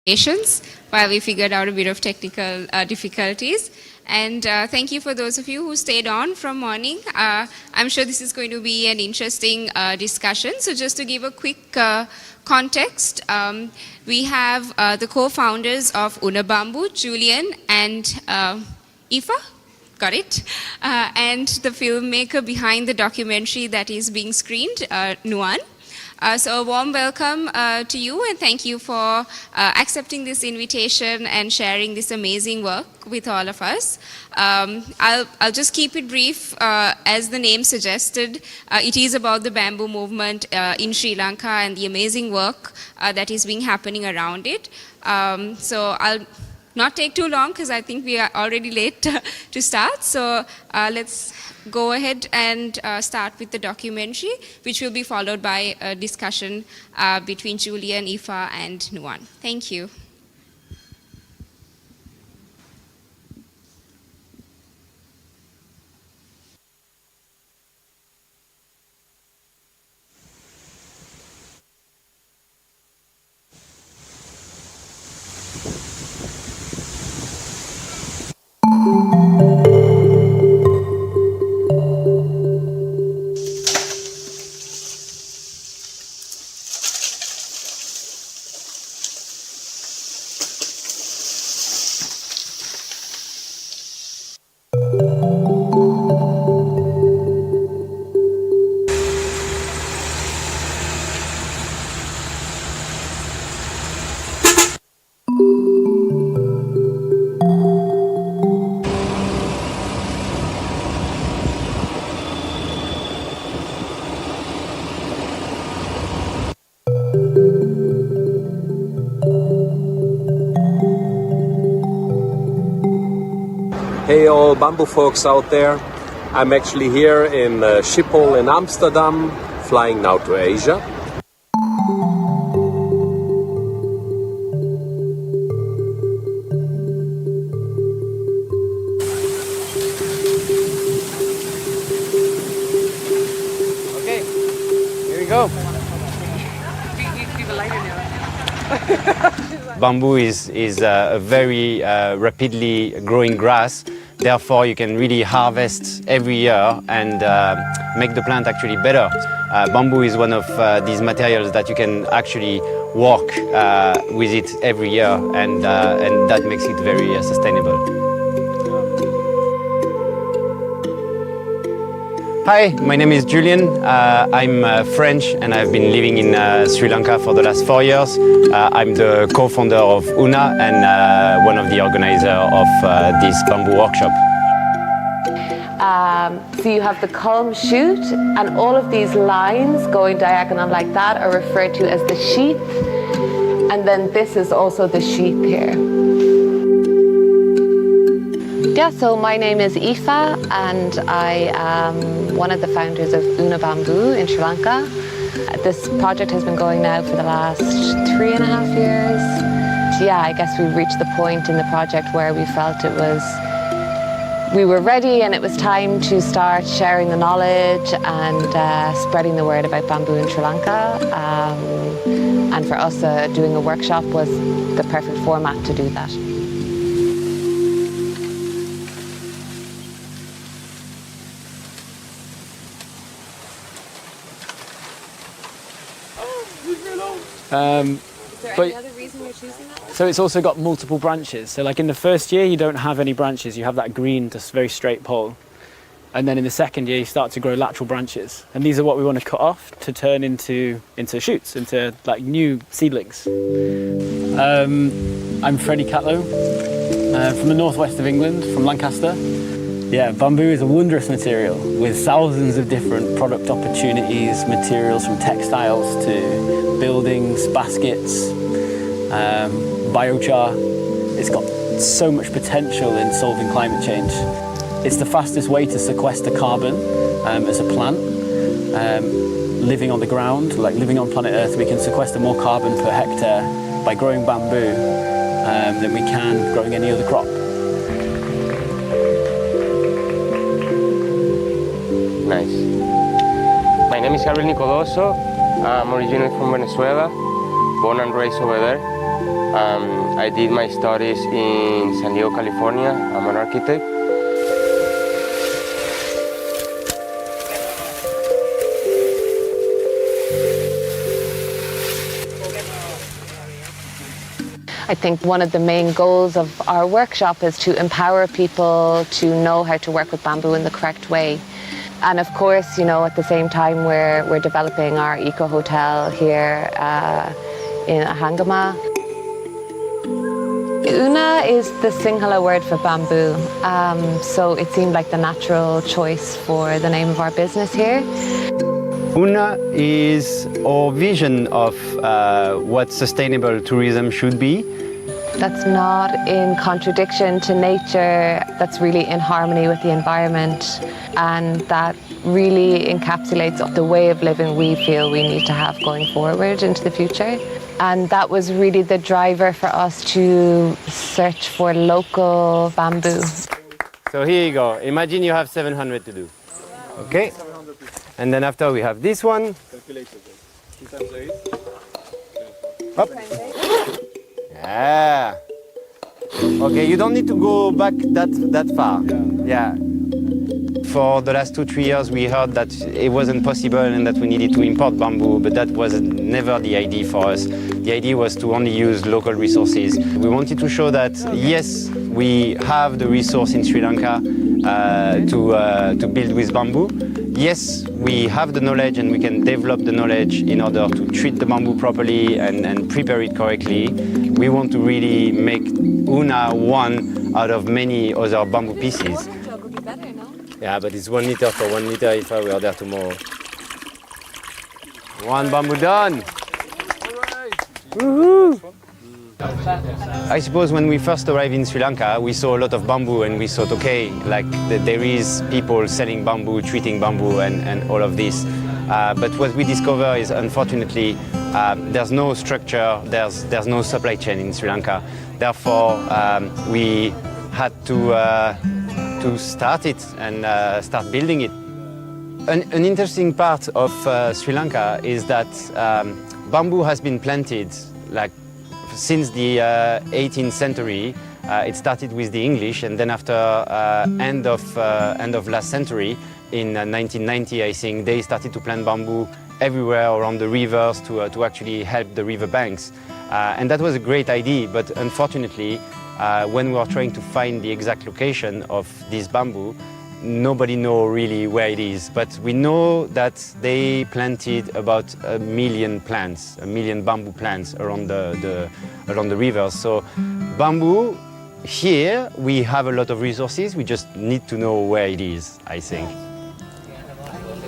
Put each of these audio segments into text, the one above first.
patience while we figured out a bit of technical difficulties. And thank you for those of you who stayed on from morning. I'm sure this is going to be an interesting discussion. So just to give a quick context, we have the co-founders of Unabambu, Julian and Aoife. Got it. And the filmmaker behind the documentary that is being screened, Nuan. So a warm welcome to you, and thank you for accepting this invitation and sharing this amazing work with all of us. I'll just keep it brief. As the name suggested, it is about the bamboo movement in Sri Lanka and the amazing work that is being happening around it. So I'll not take too long because I think we are already late to start. So let's go ahead and start with the documentary, which will be followed by a discussion between Julian, Aoife, and Nuan. Thank you. Hey all bamboo folks out there, I'm actually here in Schiphol in Amsterdam, flying now to Asia. Okay, here we go. Bamboo is a very rapidly growing grass. Therefore, you can really harvest every year and make the plant actually better. Bamboo is one of these materials that you can actually work with it every year, and that makes it very sustainable. Hi, my name is Julian. I'm French and I've been living in Sri Lanka for the last 4 years. I'm the co-founder of Una and one of the organizers of this bamboo workshop. So you have the culm shoot, and all of these lines going diagonal like that are referred to as the sheath, and then this is also the sheath here. Yeah, so my name is Aoife and I am one of the founders of Unabambu in Sri Lanka. This project has been going now for the last 3.5 years. Yeah, I guess we reached the point in the project where we felt we were ready and it was time to start sharing the knowledge and spreading the word about bamboo in Sri Lanka. And for us, doing a workshop was the perfect format to do that. Is there any other reason you're choosing that? So it's also got multiple branches. So like in the first year, you don't have any branches. You have that green, just very straight pole. And then in the second year, you start to grow lateral branches. And these are what we want to cut off to turn into shoots, into like new seedlings. I'm Freddie Catlow, from the northwest of England, from Lancaster. Yeah, bamboo is a wondrous material with thousands of different product opportunities, materials from textiles to buildings, baskets, biochar. It's got so much potential in solving climate change. It's the fastest way to sequester carbon as a plant. Living on the ground, like living on planet Earth, we can sequester more carbon per hectare by growing bamboo than we can growing any other crop. Nice. My name is Gabriel Nicodoso. I'm originally from Venezuela, born and raised over there. I did my studies in San Diego, California. I'm an architect. I think one of the main goals of our workshop is to empower people to know how to work with bamboo in the correct way. And of course, you know, at the same time we're developing our eco hotel here in Ahangama. Una is the Sinhala word for bamboo, so it seemed like the natural choice for the name of our business here. Una is our vision of what sustainable tourism should be. That's not in contradiction to nature, that's really in harmony with the environment, and that really encapsulates the way of living we feel we need to have going forward into the future. And that was really the driver for us to search for local bamboo. So here you go. Imagine you have 700 to do. Okay? And then after we have this one. Up. Yeah. Okay, you don't need to go back that far. Yeah. For the last 2-3 years, we heard that it wasn't possible and that we needed to import bamboo, but that was never the idea for us. The idea was to only use local resources. We wanted to show that, yes, we have the resource in Sri Lanka to build with bamboo. Yes, we have the knowledge and we can develop the knowledge in order to treat the bamboo properly and prepare it correctly. We want to really make Una one out of many other bamboo pieces. Yeah, but it's 1 liter for 1 liter if I were there tomorrow. One bamboo done! Woohoo! I suppose when we first arrived in Sri Lanka, we saw a lot of bamboo and we thought, okay, like there is people selling bamboo, treating bamboo and all of this. But what we discover is, unfortunately, there's no structure, there's no supply chain in Sri Lanka. Therefore, we had to start it and start building it. An interesting part of Sri Lanka is that bamboo has been planted like since the 18th century. It started with the English, and then after end of last century, in 1990, I think, they started to plant bamboo everywhere around the rivers to actually help the river banks. And that was a great idea, but unfortunately, when we were trying to find the exact location of this bamboo, nobody knows really where it is. But we know that they planted about 1 million plants, 1 million bamboo plants around the rivers. So bamboo, here we have a lot of resources. We just need to know where it is, I think.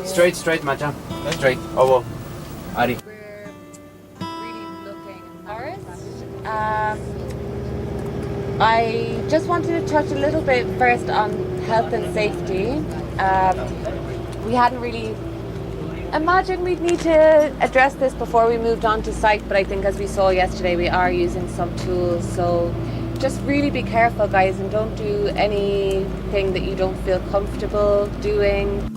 Straight, Macha. Straight. Over. Ari. We're really looking at Paris. I just wanted to touch a little bit first on health and safety. We hadn't really imagined we'd need to address this before we moved on to site, but I think as we saw yesterday, we are using some tools. So just really be careful, guys, and don't do anything that you don't feel comfortable doing.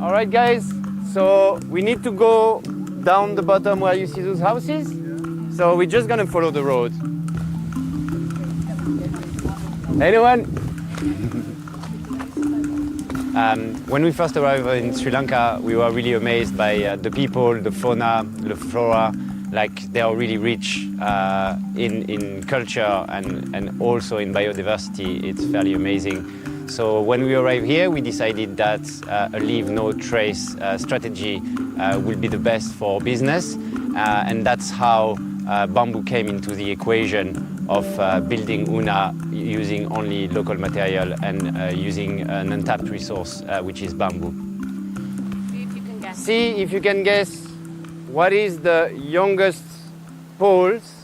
All right, guys. So we need to go down the bottom where you see those houses. So we're just gonna follow the road. Anyone? When we first arrived in Sri Lanka, we were really amazed by the people, the fauna, the flora. Like they are really rich in culture and also in biodiversity. It's fairly amazing. So when we arrived here, we decided that a leave no trace strategy will be the best for business, and that's how bamboo came into the equation of building Una using only local material and using an untapped resource, which is bamboo. See if you can guess what is the youngest poles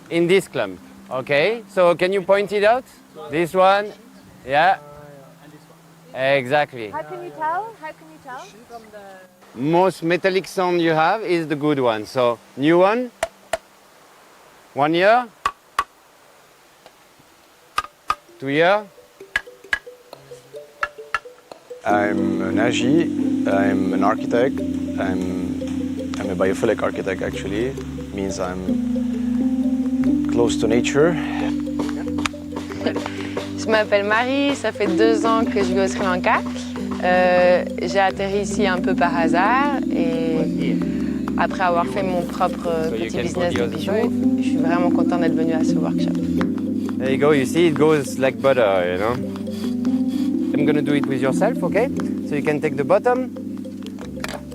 in this clump. Okay, so can you point it out? This one? Yeah. Exactly. How can you tell? From the Most metallic sound you have is the good one. So new one. 1 year. 2 year. I'm Naji, I'm an architect, I'm I'm a biophilic architect actually. Means I'm close to nature. Je m'appelle Marie, ça fait 2 ans que je vis au Sri Lanka. J'ai atterri ici un peu par hasard et après avoir fait mon propre petit business de bijoux, je suis vraiment contente d'être venue à ce workshop. There you go, you see it goes like butter, you know. I'm gonna do it with yourself, okay? So you can take the bottom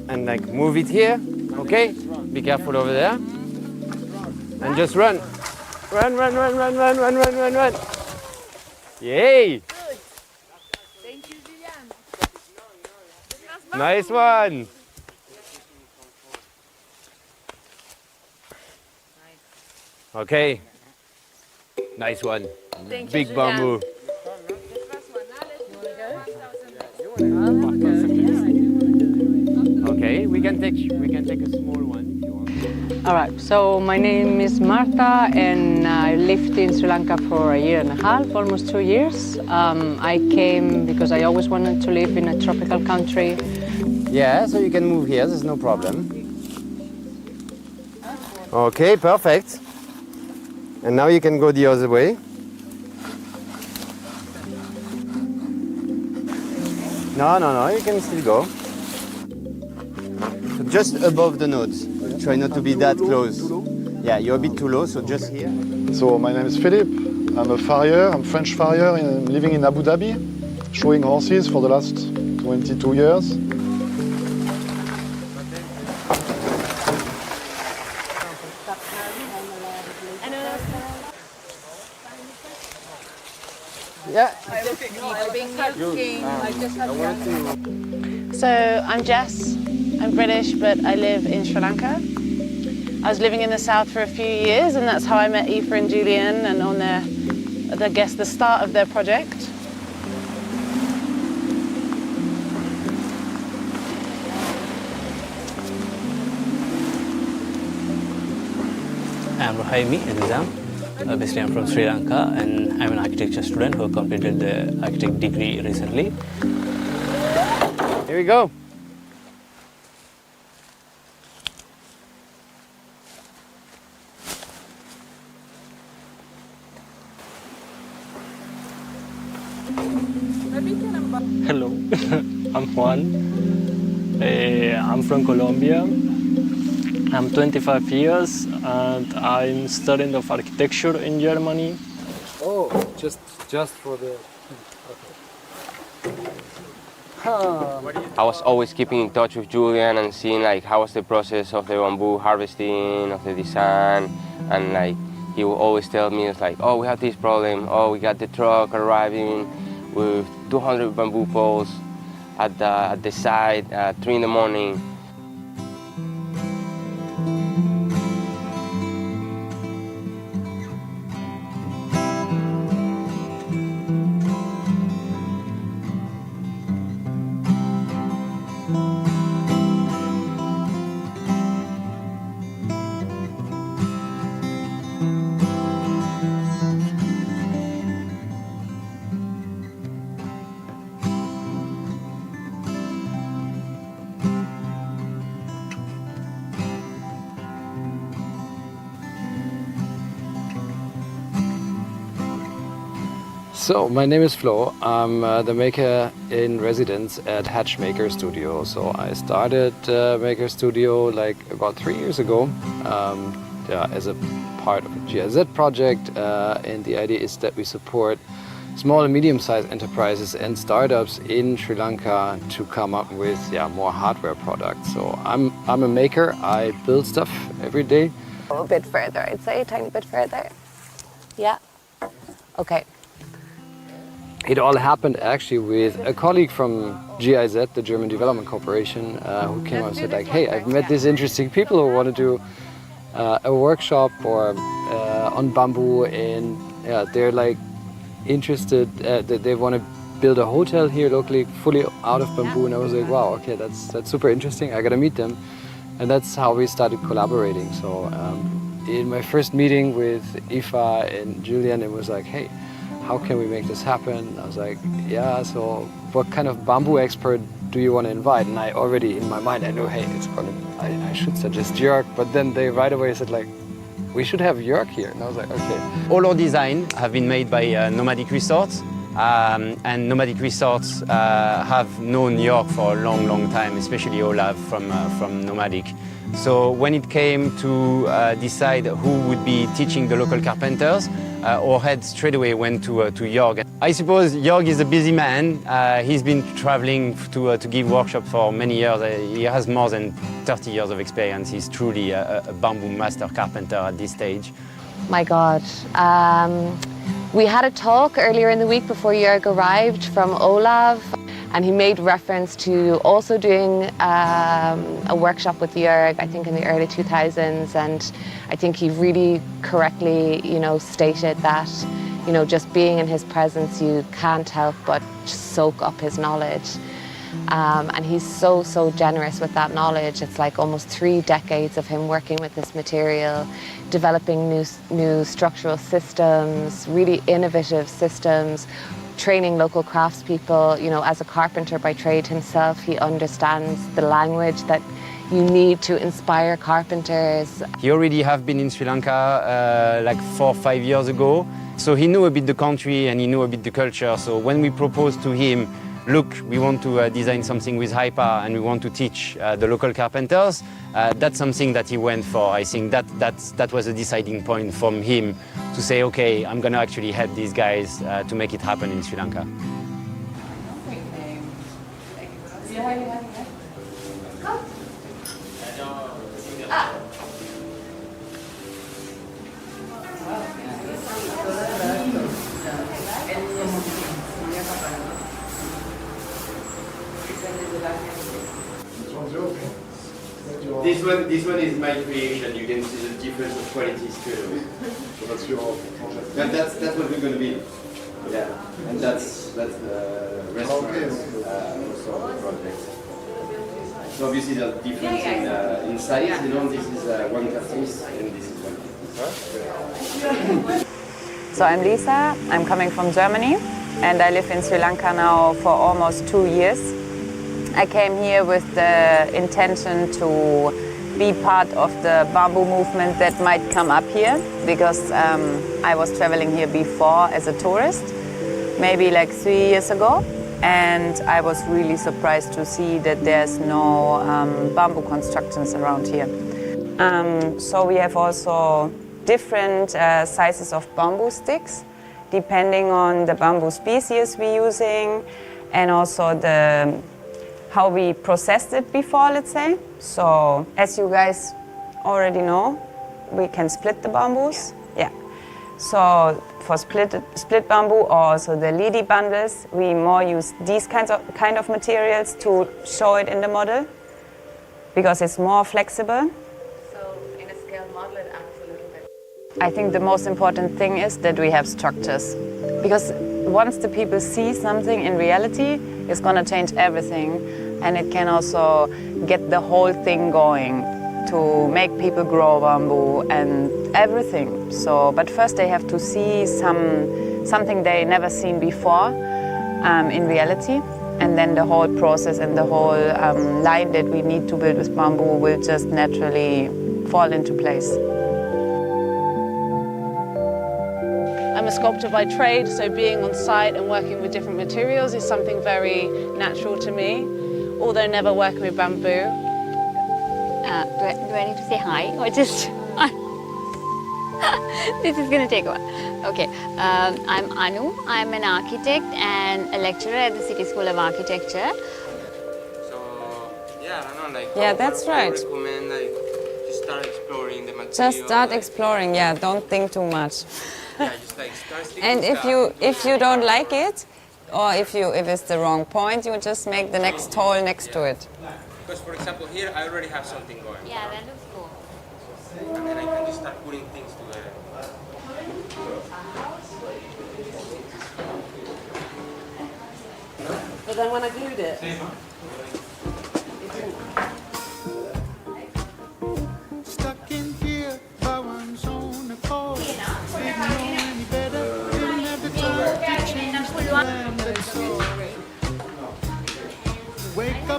and like move it here, okay? Be careful over there. And just run. Run, run, run, run, run, run, run, run, run. Yay! Thank you, Julian. Nice one. Okay. Nice one. Thank you, Big Julian. bamboo. Okay, we can take a small one if you want. All right, so my name is Marta and I lived in Sri Lanka for 1.5 years, almost 2 years. I came because I always wanted to live in a tropical country. Yeah, so you can move here, there's no problem. Okay, perfect. And now you can go the other way. No, you can still go. So just above the notes. Try not to be that close. Yeah, you're a bit too low, so just here. So my name is Philip. I'm a farrier. I'm French farrier. I'm living in Abu Dhabi, showing horses for the last 22 years. Yeah. So I'm Jess. I'm British, but I live in Sri Lanka. I was living in the south for a few years, and that's how I met Aoife and Julian, and on I guess the start of their project. I'm Rohaimi Elizam. Basically, I'm from Sri Lanka and I'm an architecture student who completed the architect degree recently. Here we go. Hello, I'm Juan. I'm from Colombia. I'm 25 years and I'm studying of architecture in Germany. Oh, just for the... I was always keeping in touch with Julian and seeing like how was the process of the bamboo harvesting, of the design, and like he would always tell me, it's like, oh, we have this problem, oh, we got the truck arriving with 200 bamboo poles at the site at 3 in the morning. So, my name is Flo. I'm the maker in residence at Hatchmaker Studio. So I started Maker Studio like about 3 years ago as a part of a GIZ project. And the idea is that we support small and medium-sized enterprises and startups in Sri Lanka to come up with more hardware products. So I'm a maker. I build stuff every day. A bit further, I'd say, a tiny bit further. Yeah. Okay. It all happened actually with a colleague from GIZ, the German Development Corporation, who came up and said like, hey, I've met these interesting people who want to do a workshop or on bamboo, and they're like interested, they want to build a hotel here locally fully out of bamboo. And I was like, wow, okay, that's super interesting. I got to meet them. And that's how we started collaborating. So in my first meeting with Aoife and Julian, it was like, hey, how can we make this happen? I was like, yeah, so what kind of bamboo expert do you want to invite? And I already, in my mind, I knew, hey, I should suggest Jörg. But then they right away said, like, we should have Jörg here. And I was like, okay. All our design have been made by Nomadic Resorts. And Nomadic Resorts have known Jörg for a long, long time, especially Olav from Nomadic. So when it came to decide who would be teaching the local carpenters, our head straight away went to Jörg. I suppose Jörg is a busy man. He's been traveling to give workshops for many years. He has more than 30 years of experience. He's truly a bamboo master carpenter at this stage. My God. We had a talk earlier in the week before Jörg arrived from Olav, and he made reference to also doing a workshop with Jörg, I think in the early 2000s, and I think he really correctly, stated that, just being in his presence, you can't help but soak up his knowledge. And he's so generous with that knowledge. It's like almost 3 decades of him working with this material, developing new structural systems, really innovative systems, training local craftspeople. As a carpenter by trade himself, he understands the language that you need to inspire carpenters. He already have been in Sri Lanka like 4 or 5 years ago. So he knew a bit the country and he knew a bit the culture. So when we proposed to him, look, we want to design something with high power and we want to teach the local carpenters, that's something that he went for. I think that was a deciding point from him to say, okay, I'm going to actually help these guys to make it happen in Sri Lanka. This one is my creation. You can see the difference of qualities too. So that's your project. That's what we're going to be. Yeah, and that's the restaurant also of the project. So obviously there's difference in size. This is 1 curtis and this is 1 curtis. So I'm Lisa. I'm coming from Germany, and I live in Sri Lanka now for almost 2 years. I came here with the intention to be part of the bamboo movement that might come up here, because I was traveling here before as a tourist, maybe like 3 years ago, and I was really surprised to see that there's no bamboo constructions around here. So we have also different sizes of bamboo sticks, depending on the bamboo species we're using, and also how we processed it before, let's say. So, as you guys already know, we can split the bamboos. Yeah. So, for split bamboo, or also the lidi bundles, we more use these kind of materials to show it in the model, because it's more flexible. So, in a scale model, it acts a little bit. I think the most important thing is that we have structures, because once the people see something in reality, it's going to change everything, and it can also get the whole thing going to make people grow bamboo and everything. So, but first they have to see something they never seen before in reality, and then the whole process and the whole line that we need to build with bamboo will just naturally fall into place. I'm a sculptor by trade, so being on site and working with different materials is something very natural to me, although never working with bamboo. Do I need to say hi or just... This is going to take a while. Okay, I'm Anu. I'm an architect and a lecturer at the City School of Architecture. So, yeah, I don't know, like... Yeah, that's right. I recommend, like, just start exploring the material. Just start exploring, yeah, don't think too much. Yeah, just like start sticking And stuff. if you don't like it, or if it's the wrong point, you just make the next hole next to it. Because, for example, here I already have something going. Yeah, that looks cool. And then I can just start putting things together. But then when I glued it, Stuck in here by one's own accord. Didn't know any better, didn't have the time to change the plan they saw. Wake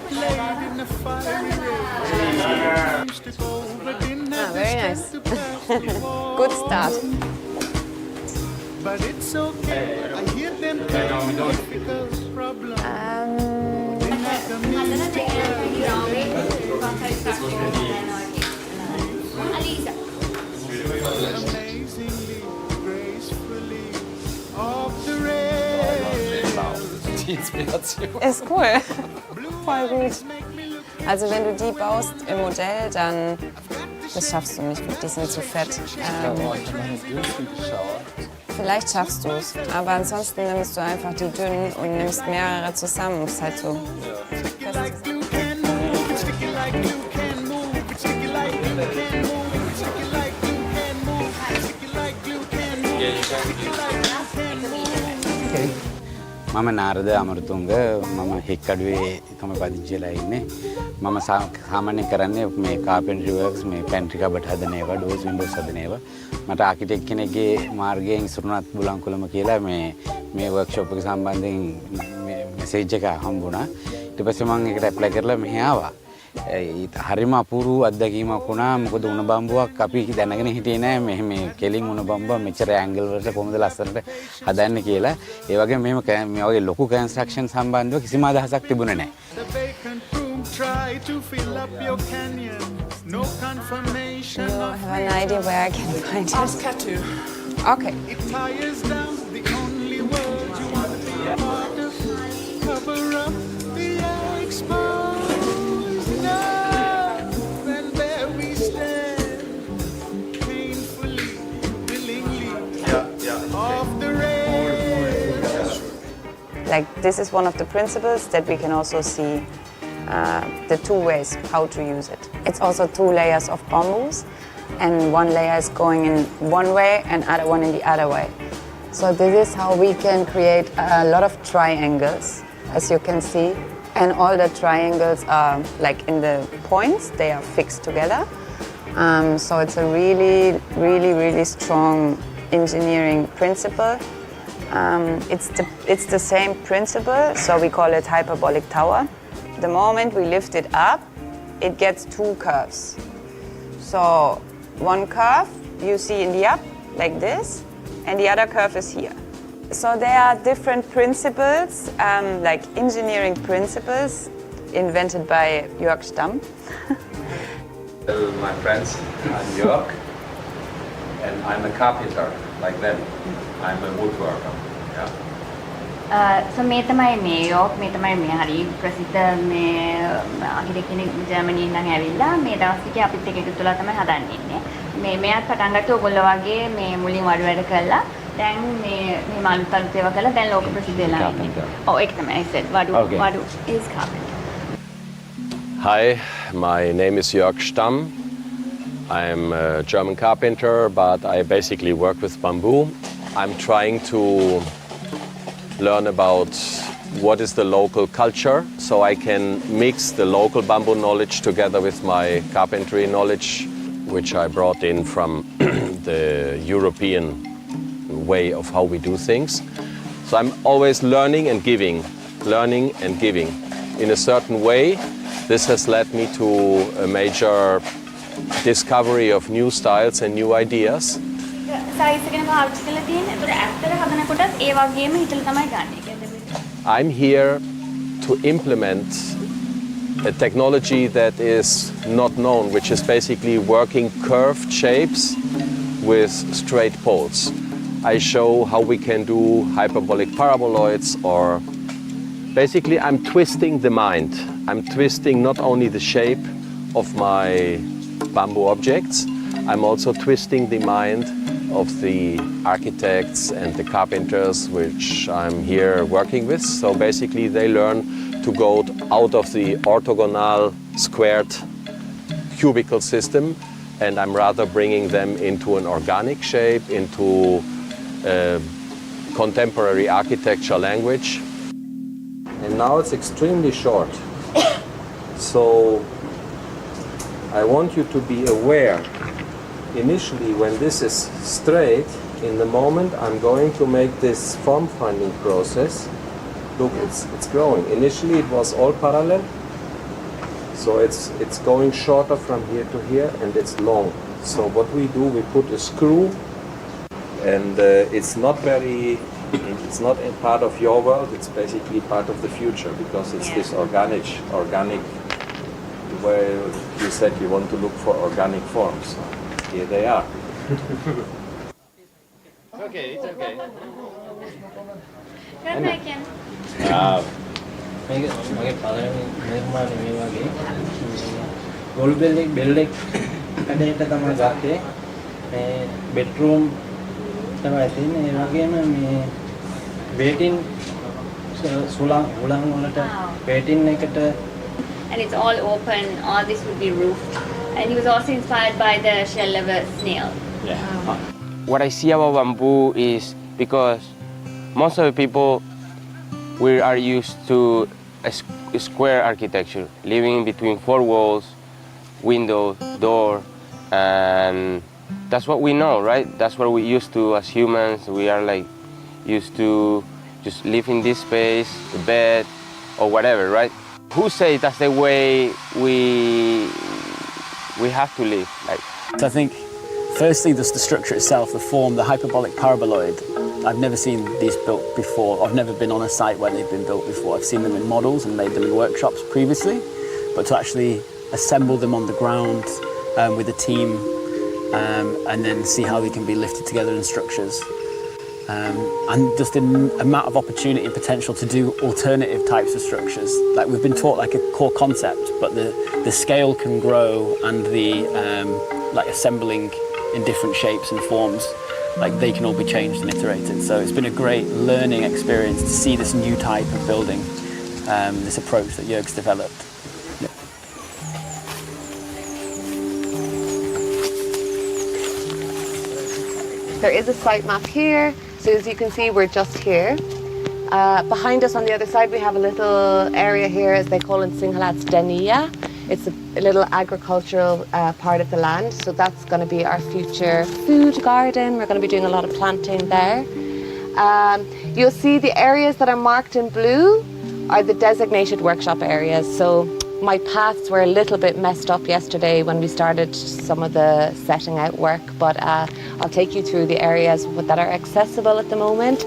seems to go, but didn't have the very nice. strength to pass before. Good start. But it's okay, I hear them telling difficult problems. They have the means to amazingly, gracefully, off the rails. Die Inspiration. Ist cool. Voll gut. Also wenn du die baust im Modell, dann das schaffst du nicht, die sind zu fett. Vielleicht schaffst du es, aber ansonsten nimmst du einfach die dünnen und nimmst mehrere zusammen. Ist halt so. මම නාරද අමරතුංග මම හෙක්කඩුවේ තමයි පදිංචිලා ඉන්නේ මම සාමාන්‍යයෙන් කරන්නේ මේ කාපෙන්ටරි works මේ pantry cupboard හදන ඒවා ඩෝර්ස් වින්ඩෝස් හදන ඒවා මට ආකිටෙක්ට් කෙනෙක්ගේ මාර්ගයෙන් ඉසුරුණත් බුලංකුලම කියලා මේ වර්ක්ෂොප් එක සම්බන්ධයෙන් මෙසේජ් එක හම්බුණා ඊට පස්සේ මම ඒකට ඇප්ලයි කරලා මෙහි ආවා හරිම අපූර්ව අත්දැකීමක් වුණා මොකද උණ බම්බුවක් අපි දැනගෙන හිටියේ නෑ මේ කෙලින් උණ බම්බුව මෙච්චර ඇන්ගල් වලට කොහොමද ලස්සනට හදන්නේ කියලා ඒ වගේ මේ වගේ ලොකු කන්ස්ට්‍රක්ෂන් සම්බන්ධව කිසිම අදහසක් තිබුණේ නෑ Try to fill up your canyon. No confirmation. I have an idea where I can find it. Ask her to. Okay. It tires down the only word you want to be a part of. Cover up the exposed love, and there we stand, painfully, willingly, off the rails. Like this is one of the principles that we can also see. The two ways how to use it. It's also 2 layers of bamboos and 1 layer is going in one way and other one in the other way. So this is how we can create a lot of triangles, as you can see. And all the triangles are like in the points, they are fixed together. So it's a really strong engineering principle. It's the same principle, so we call it hyperbolic tower. The moment we lift it up, it gets 2 curves. So 1 curve you see in the up, like this, and the other curve is here. So there are different principles, like engineering principles, invented by Jörg Stamm. Well, my friends, I'm Jörg, and I'm a carpenter, like them. I'm a woodworker. Yeah. So මේ තමයි මේ යෝක් මේ තමයි මේ හරි ප්‍රසිද්ධ මේ architect කෙනෙක් ජර්මනි ඉඳන් ඇවිල්ලා මේ දවස් ටිකේ අපිත් එක්ක එකතු වෙලා තමයි හදන්නේ ඉන්නේ. මෙයාත් පටන් ගත්තේ ඔයගොල්ලෝ වගේ මේ මුලින් වඩු වැඩ කළා. දැන් මේ මාළු තරුත් ඒවා කළා දැන් ලෝක ප්‍රසිද්ධ වෙලා ඉන්නේ. ඔව් ඒක තමයි I said වඩු is carpenter. Hi, my name is Jörg Stamm. I'm a German carpenter, but I basically work with bamboo. I'm trying to learn about what is the local culture so I can mix the local bamboo knowledge together with my carpentry knowledge, which I brought in from the European way of how we do things. So I'm always learning and giving. In a certain way, this has led me to a major discovery of new styles and new ideas. I'm here to implement a technology that is not known, which is basically working curved shapes with straight poles. I show how we can do hyperbolic paraboloids, or basically I'm twisting the mind. I'm twisting not only the shape of my bamboo objects, I'm also twisting the mind of the architects and the carpenters which I'm here working with. So basically they learn to go out of the orthogonal squared cubicle system, and I'm rather bringing them into an organic shape, into contemporary architecture language. And now it's extremely short. So I want you to be aware. Initially, when this is straight, in the moment I'm going to make this form finding process, look, it's growing. Initially it was all parallel. So it's going shorter from here to here, and it's long. So what we do, we put a screw, and it's not a part of your world. It's basically part of the future, because it's this organic. Where you said you want to look for organic forms. Here they are. Okay, it's okay. මගේ පළවෙනි නිර්මාණය මේ වගේ ගොළු බෙල්ලෙක් කඩේට තමයි ගත්තේ මේ bedroom තමයි තියෙන්නේ ඒ වගේම මේ බේටින් සුළං වලට බේටින් එකට. And it's all open, all this would be roofed. And he was also inspired by the shell of a snail. Yeah. What I see about bamboo is because most of the people we are used to a square architecture, living between four walls, window, door, and that's what we know, right? That's what we used to as humans. We are like used to just live in this space, the bed, or whatever, right? Who say that's the way we have to live? Like, So I think, firstly, just the structure itself, the form, the hyperbolic paraboloid. I've never seen these built before. I've never been on a site where they've been built before. I've seen them in models and made them in workshops previously, but to actually assemble them on the ground with a team and then see how they can be lifted together in structures. And just an amount of opportunity and potential to do alternative types of structures. Like we've been taught like a core concept, but the scale can grow and the like assembling in different shapes and forms, like they can all be changed and iterated. So it's been a great learning experience to see this new type of building, this approach that Jörg's developed. There is a site map here, so as you can see we're just here. Behind us on the other side we have a little area here, as they call in Sinhala, it's Denia. It's a little agricultural part of the land, so that's going to be our future food garden. We're going to be doing a lot of planting there. You'll see the areas that are marked in blue are the designated workshop areas. So my paths were a little bit messed up yesterday when we started some of the setting out work, but I'll take you through the areas that are accessible at the moment.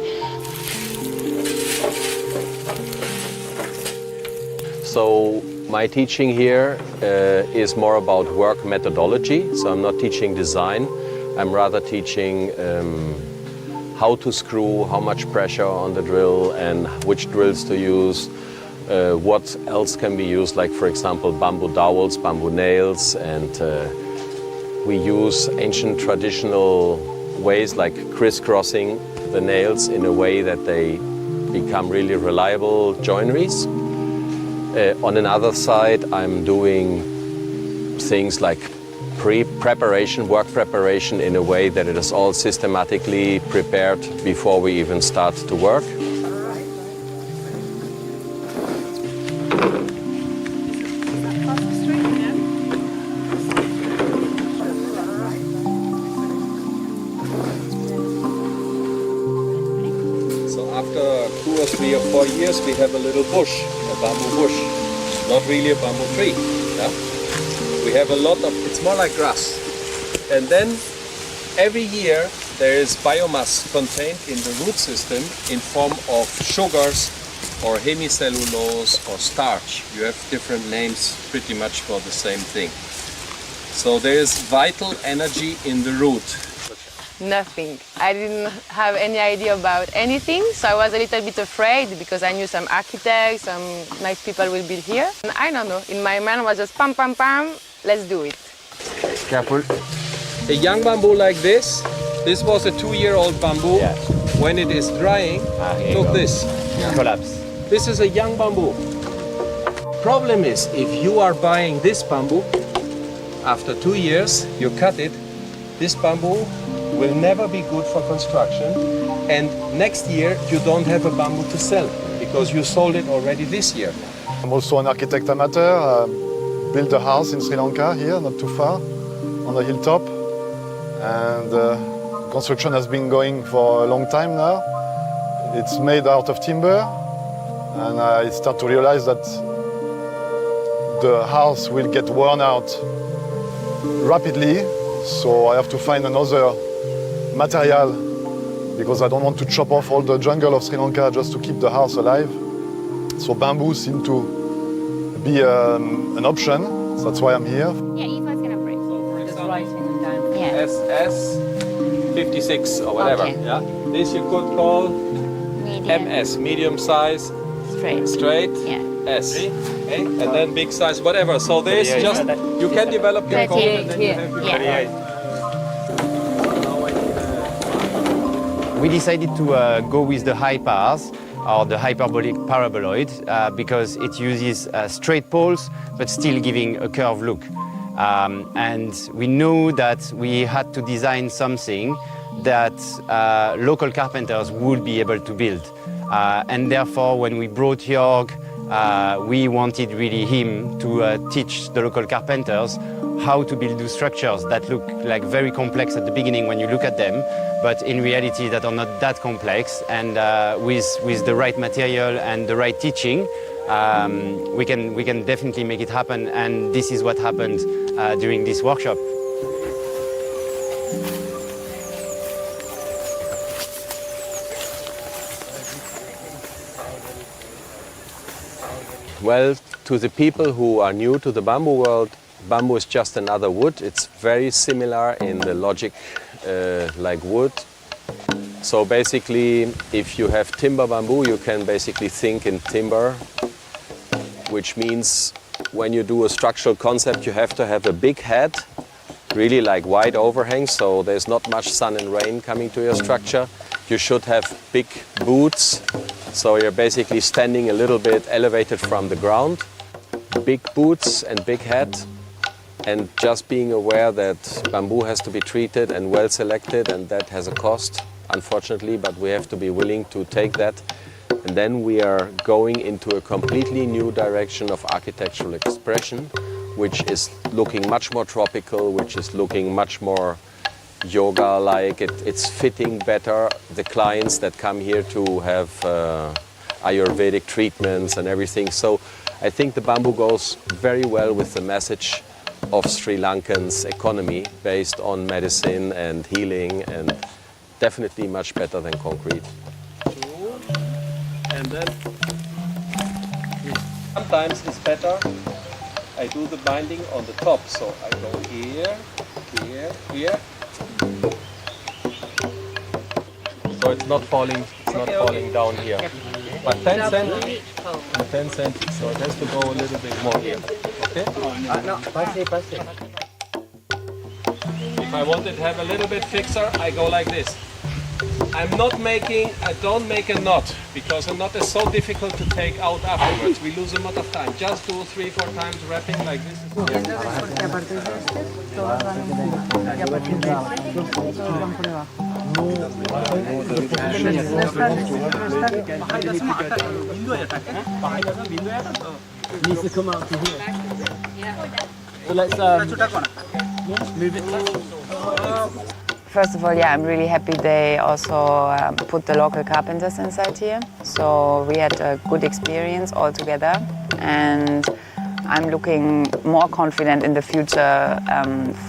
So my teaching here is more about work methodology. So I'm not teaching design. I'm rather teaching how to screw, how much pressure on the drill, and which drills to use. What else can be used, like for example bamboo dowels, bamboo nails, and we use ancient traditional ways like crisscrossing the nails in a way that they become really reliable joineries. On another side, I'm doing things like preparation, work preparation in a way that it is all systematically prepared before we even start to work. So after 2 or 3 or 4 years, we have a little bush, a bamboo bush. Not really a bamboo tree. Yeah? We have a lot of, it's more like grass. And then every year there is biomass contained in the root system in form of sugars or hemicellulose or starch. You have different names pretty much for the same thing. So there is vital energy in the root. Nothing. I didn't have any idea about anything, so I was a little bit afraid because I knew some architects, some nice people will be here. And I don't know, in my mind was just pam, pam, pam, let's do it. Careful. A young bamboo like this was a 2-year-old bamboo. Yeah. When it is drying, look this. Yeah. Collapse. This is a young bamboo. Problem is, if you are buying this bamboo, after 2 years, you cut it, this bamboo will never be good for construction, and next year you don't have a bamboo to sell because you sold it already this year. I'm also an architect amateur. Built a house in Sri Lanka here, not too far, on a hilltop, and construction has been going for a long time now. It's made out of timber, and I start to realize that the house will get worn out rapidly, so I have to find another material because I don't want to chop off all the jungle of Sri Lanka just to keep the house alive. So bamboo seemed to be an option, so that's why I'm here. Yeah, Aoife's gonna break. So for example, writing them down. Yeah. SS 56 or whatever. Okay. Yeah. This you could call Medium. MS, medium size, Straight. yeah. S, okay? And then big size, whatever. So there's just you can develop your code and then you have your 38. We decided to go with the high pars, or the hyperbolic paraboloid, because it uses straight poles, but still giving a curved look. And we knew that we had to design something that local carpenters would be able to build. And therefore, when we brought Jörg, we wanted really him to teach the local carpenters how to build those structures that look like very complex at the beginning when you look at them, but in reality that are not that complex. And with the right material and the right teaching, we can definitely make it happen. And this is what happened during this workshop. Well, to the people who are new to the bamboo world, bamboo is just another wood. It's very similar in the logic like wood. So basically, if you have timber bamboo, you can basically think in timber, which means when you do a structural concept, you have to have a big head, really like wide overhang, so there's not much sun and rain coming to your structure. You should have big boots, so you're basically standing a little bit elevated from the ground. Big boots and big head, and just being aware that bamboo has to be treated and well selected, and that has a cost, unfortunately, but we have to be willing to take that. And then we are going into a completely new direction of architectural expression, which is looking much more tropical, which is looking much more yoga-like. It's fitting better the clients that come here to have Ayurvedic treatments and everything. So I think the bamboo goes very well with the message of Sri Lankan's economy based on medicine and healing, and definitely much better than concrete. And then sometimes it's better I do the binding on the top, so I go here, here, here. So it's not falling down here. But 10 centimeters, 10 centimeters, so it has to go a little bit more here. Okay? If I want it to have a little bit fixer, I go like this. I don't make a knot, because a knot is so difficult to take out afterwards. We lose a lot of time. Just do 3-4 times wrapping like this. Needs to come out to here. So let's move it. First of all, yeah, I'm really happy they also put the local carpenters inside here. So we had a good experience all together, and I'm looking more confident in the future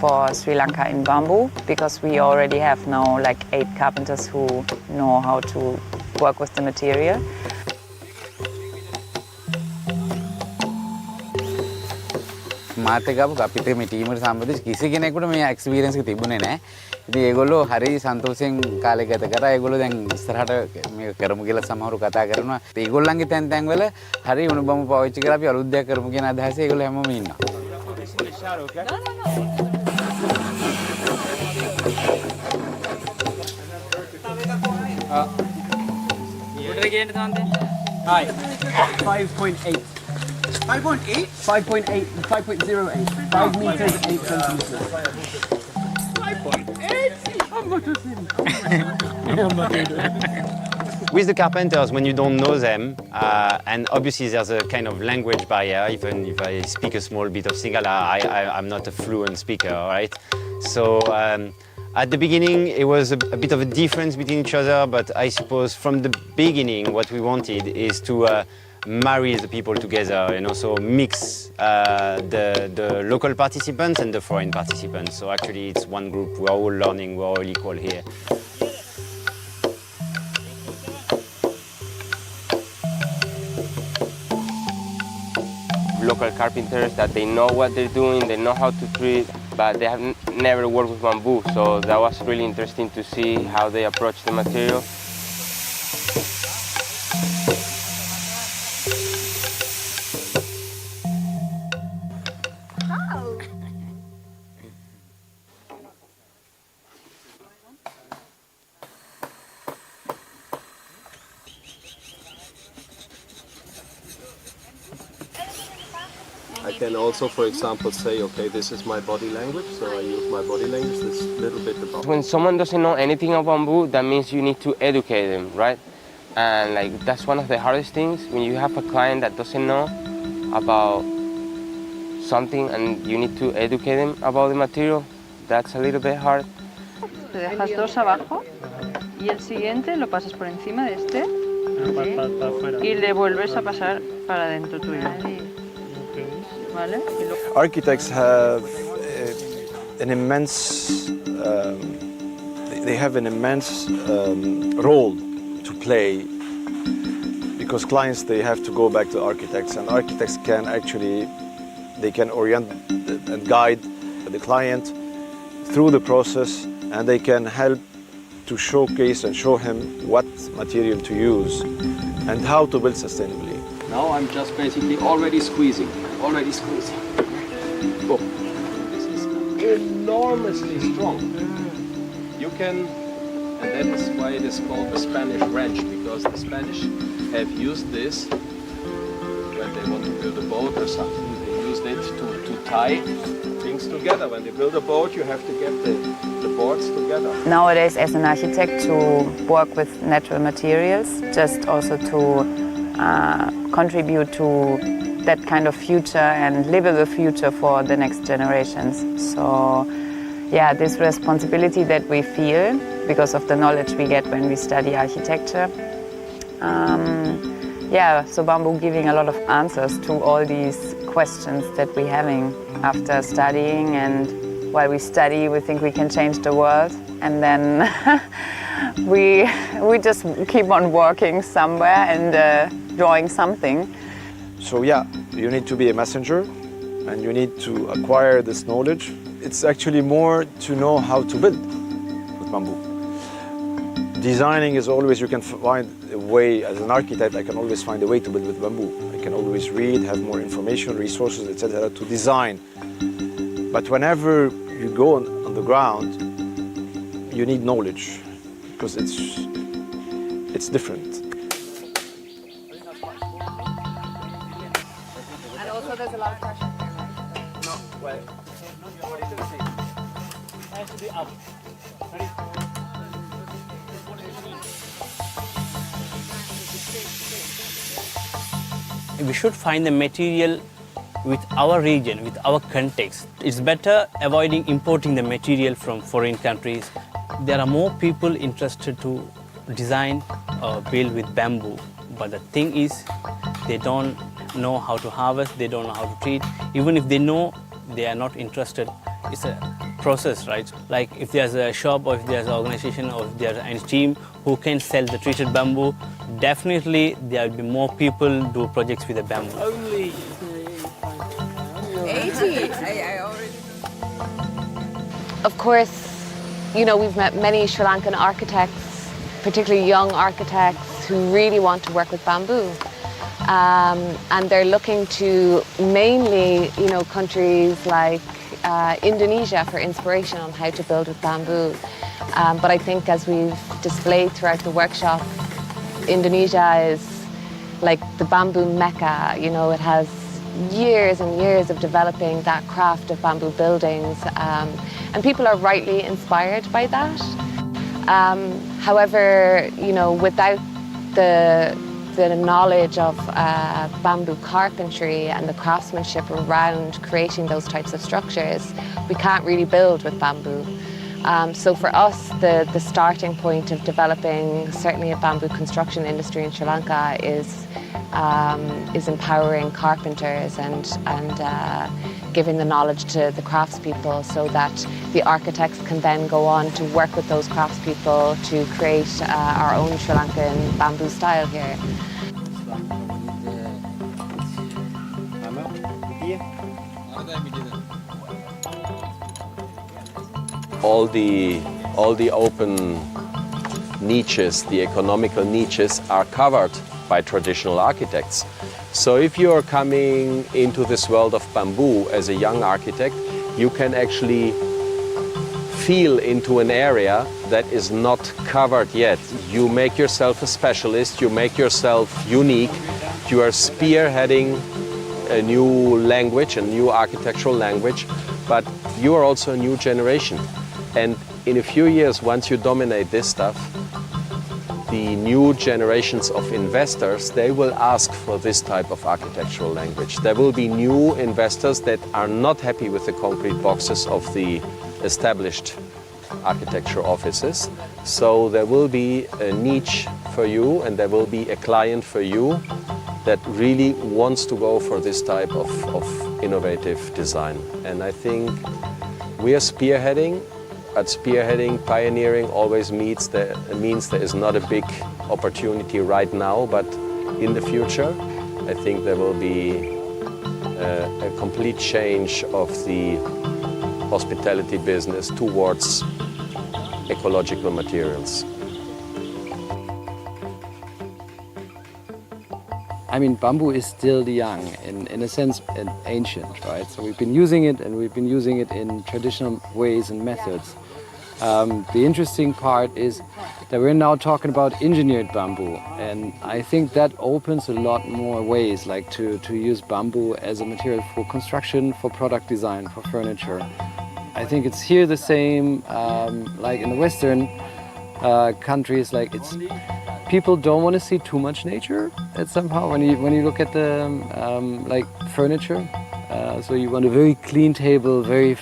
for Sri Lanka in bamboo, because we already have now like 8 carpenters who know how to work with the material. මාත් එක්ක අපිට මේ team එකට සම්බන්ධ කිසි කෙනෙකුට මේ experience එක තිබුණේ නැහැ. ඉතින් ඒගොල්ලෝ හරි සන්තෝෂයෙන් කාලය ගත කරා. ඒගොල්ලෝ දැන් ඉස්සරහට මේ කරමු කියලා සමහරව කතා කරනවා. ඉතින් ඒගොල්ලන්ගේ තැන් වල හරි උණුබම පාවිච්චි කරලා අපි අලුත් දෙයක් කරමු කියන අදහසේ ඒගොල්ලෝ හැමෝම ඉන්නවා. Hi. 5.8. 5.8? 5.8, 5.08. 5 meters, 8 centimeters. 5.8? I'm not With the carpenters, when you don't know them, and obviously there's a kind of language barrier, even if I speak a small bit of Sinhala, I'm not a fluent speaker, right? So at the beginning, it was a bit of a difference between each other, but I suppose from the beginning, what we wanted is to marries the people together, you know, so mix the local participants and the foreign participants. So actually it's one group, we're all learning, we're all equal here. Local carpenters that they know what they're doing, they know how to treat, but they have never worked with bamboo, so that was really interesting to see how they approach the material. I can also, for example, say, okay, this is my body language, so I use my body language, this little bit about... When someone doesn't know anything about bamboo, that means you need to educate them, right? And like that's one of the hardest things, when you have a client that doesn't know about something and you need to educate them about the material, that's a little bit hard. Te dejas dos abajo y el siguiente lo pasas por encima de este y le vuelves a pasar para dentro tuyo. ¿Vale? Architects have an immense, they have an immense role to play, because clients, they have to go back to architects, and architects can actually, they can orient and guide the client through the process, and they can help to showcase and show him what material to use and how to build sustainably. Now I'm just basically already squeezing. Boom. This is enormously strong. You can, and that is why it is called the Spanish wrench, because the Spanish have used this when they want to build a boat or something. They used it to tie things together. When they build a boat, you have to get the boards together. Nowadays, as an architect, to work with natural materials, just also to contribute to that kind of future and livable future for the next generations. So yeah, this responsibility that we feel because of the knowledge we get when we study architecture. Yeah, so bamboo giving a lot of answers to all these questions that we're having after studying, and while we study we think we can change the world, and then we just keep on working somewhere and drawing something. So yeah, you need to be a messenger and you need to acquire this knowledge. It's actually more to know how to build with bamboo. Designing is always, you can find a way, as an architect, I can always find a way to build with bamboo. I can always read, have more information, resources, etc. to design. But whenever you go on the ground, you need knowledge, because it's different. And also there's a lot of pressure here, right? No, well, what you can see. It has to be up. Ready? We should find the material with our region, with our context. It's better avoiding importing the material from foreign countries. There are more people interested to design or build with bamboo, but the thing is, they don't know how to harvest, they don't know how to treat. Even if they know, they are not interested. It's a process, right? Like if there's a shop or if there's an organization or if there's a team who can sell the treated bamboo, definitely there will be more people do projects with the bamboo. Only 80. Of course, you know, we've met many Sri Lankan architects, particularly young architects, who really want to work with bamboo. And they're looking to mainly, you know, countries like Indonesia for inspiration on how to build with bamboo. But I think, as we've displayed throughout the workshop, Indonesia is like the bamboo mecca. You know, it has years and years of developing that craft of bamboo buildings, and people are rightly inspired by that. However, you know, without the knowledge of bamboo carpentry and the craftsmanship around creating those types of structures, we can't really build with bamboo. So for us, the starting point of developing certainly a bamboo construction industry in Sri Lanka is empowering carpenters and giving the knowledge to the craftspeople so that the architects can then go on to work with those craftspeople to create our own Sri Lankan bamboo style here. All the open niches, the economical niches, are covered by traditional architects. So if you are coming into this world of bamboo as a young architect, you can actually feel into an area that is not covered yet. You make yourself a specialist, you make yourself unique, you are spearheading a new language, a new architectural language, but you are also a new generation. And in a few years, once you dominate this stuff, the new generations of investors, they will ask for this type of architectural language. There will be new investors that are not happy with the concrete boxes of the established architecture offices. So there will be a niche for you and there will be a client for you that really wants to go for this type of innovative design. And I think we are spearheading. But spearheading, pioneering always means there is not a big opportunity right now, but in the future, I think there will be a complete change of the hospitality business towards ecological materials. I mean, bamboo is still young, in a sense, and ancient, right? So we've been using it, and we've been using it in traditional ways and methods. The interesting part is that we're now talking about engineered bamboo, and I think that opens a lot more ways, like to use bamboo as a material for construction, for product design, for furniture. I think it's here the same, like in the Western countries, like people don't want to see too much nature. It's somehow when you look at the like furniture, so you want a very clean table, very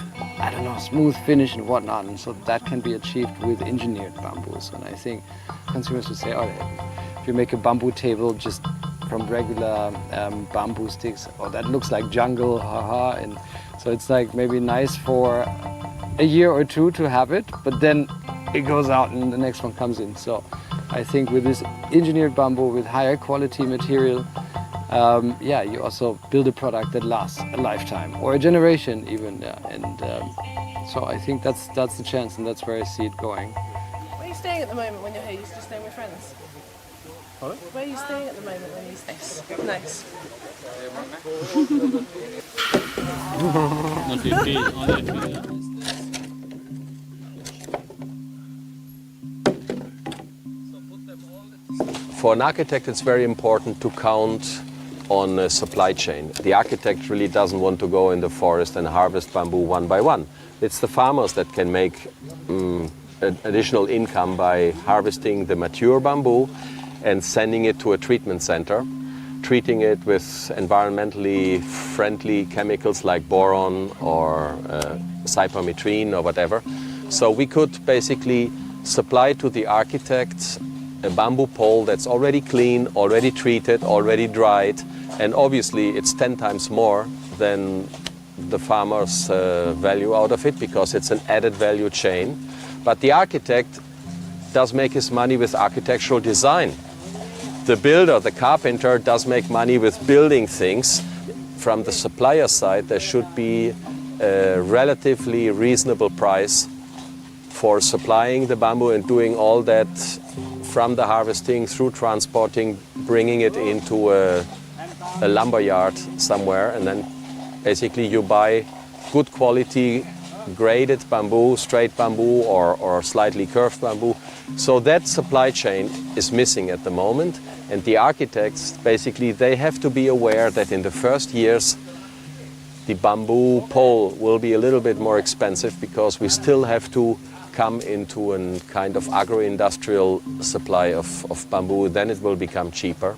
smooth finish and whatnot, and so that can be achieved with engineered bamboos. And I think consumers would say, oh, if you make a bamboo table just from regular bamboo sticks, oh, that looks like jungle, haha. And so it's like maybe nice for a year or two to have it, but then it goes out and the next one comes in. So I think with this engineered bamboo, with higher quality material, you also build a product that lasts a lifetime or a generation even. So I think that's the chance, and that's where I see it going. Where are you staying at the moment when you're here? You still staying with friends? Pardon? Where are you staying at the moment when you stay? Nice. For an architect, it's very important to count on a supply chain. The architect really doesn't want to go in the forest and harvest bamboo one by one. It's the farmers that can make additional income by harvesting the mature bamboo and sending it to a treatment center, treating it with environmentally friendly chemicals like boron or cypermethrin or whatever. So we could basically supply to the architect a bamboo pole that's already clean, already treated, already dried, and obviously it's 10 times more than the farmer's value out of it because it's an added value chain. But the architect does make his money with architectural design. The builder, the carpenter, does make money with building things. From the supplier side, there should be a relatively reasonable price for supplying the bamboo and doing all that from the harvesting through transporting, bringing it into a lumber yard somewhere, and then basically you buy good quality graded bamboo, straight bamboo or slightly curved bamboo. So that supply chain is missing at the moment, and the architects basically they have to be aware that in the first years the bamboo pole will be a little bit more expensive because we still have to come into a kind of agro-industrial supply of bamboo, then it will become cheaper.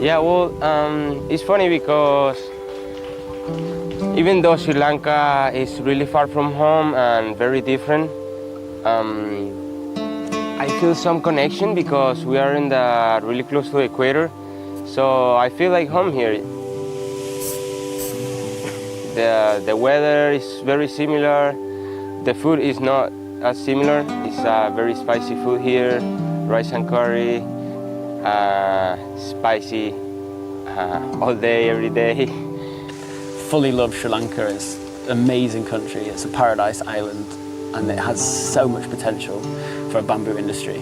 Yeah, well, it's funny because even though Sri Lanka is really far from home and very different, I feel some connection because we are really close to the equator. So I feel like home here. The weather is very similar. The food is not as similar. It's very spicy food here, rice and curry, spicy all day, every day. Fully love Sri Lanka. It's an amazing country. It's a paradise island, and it has so much potential for a bamboo industry.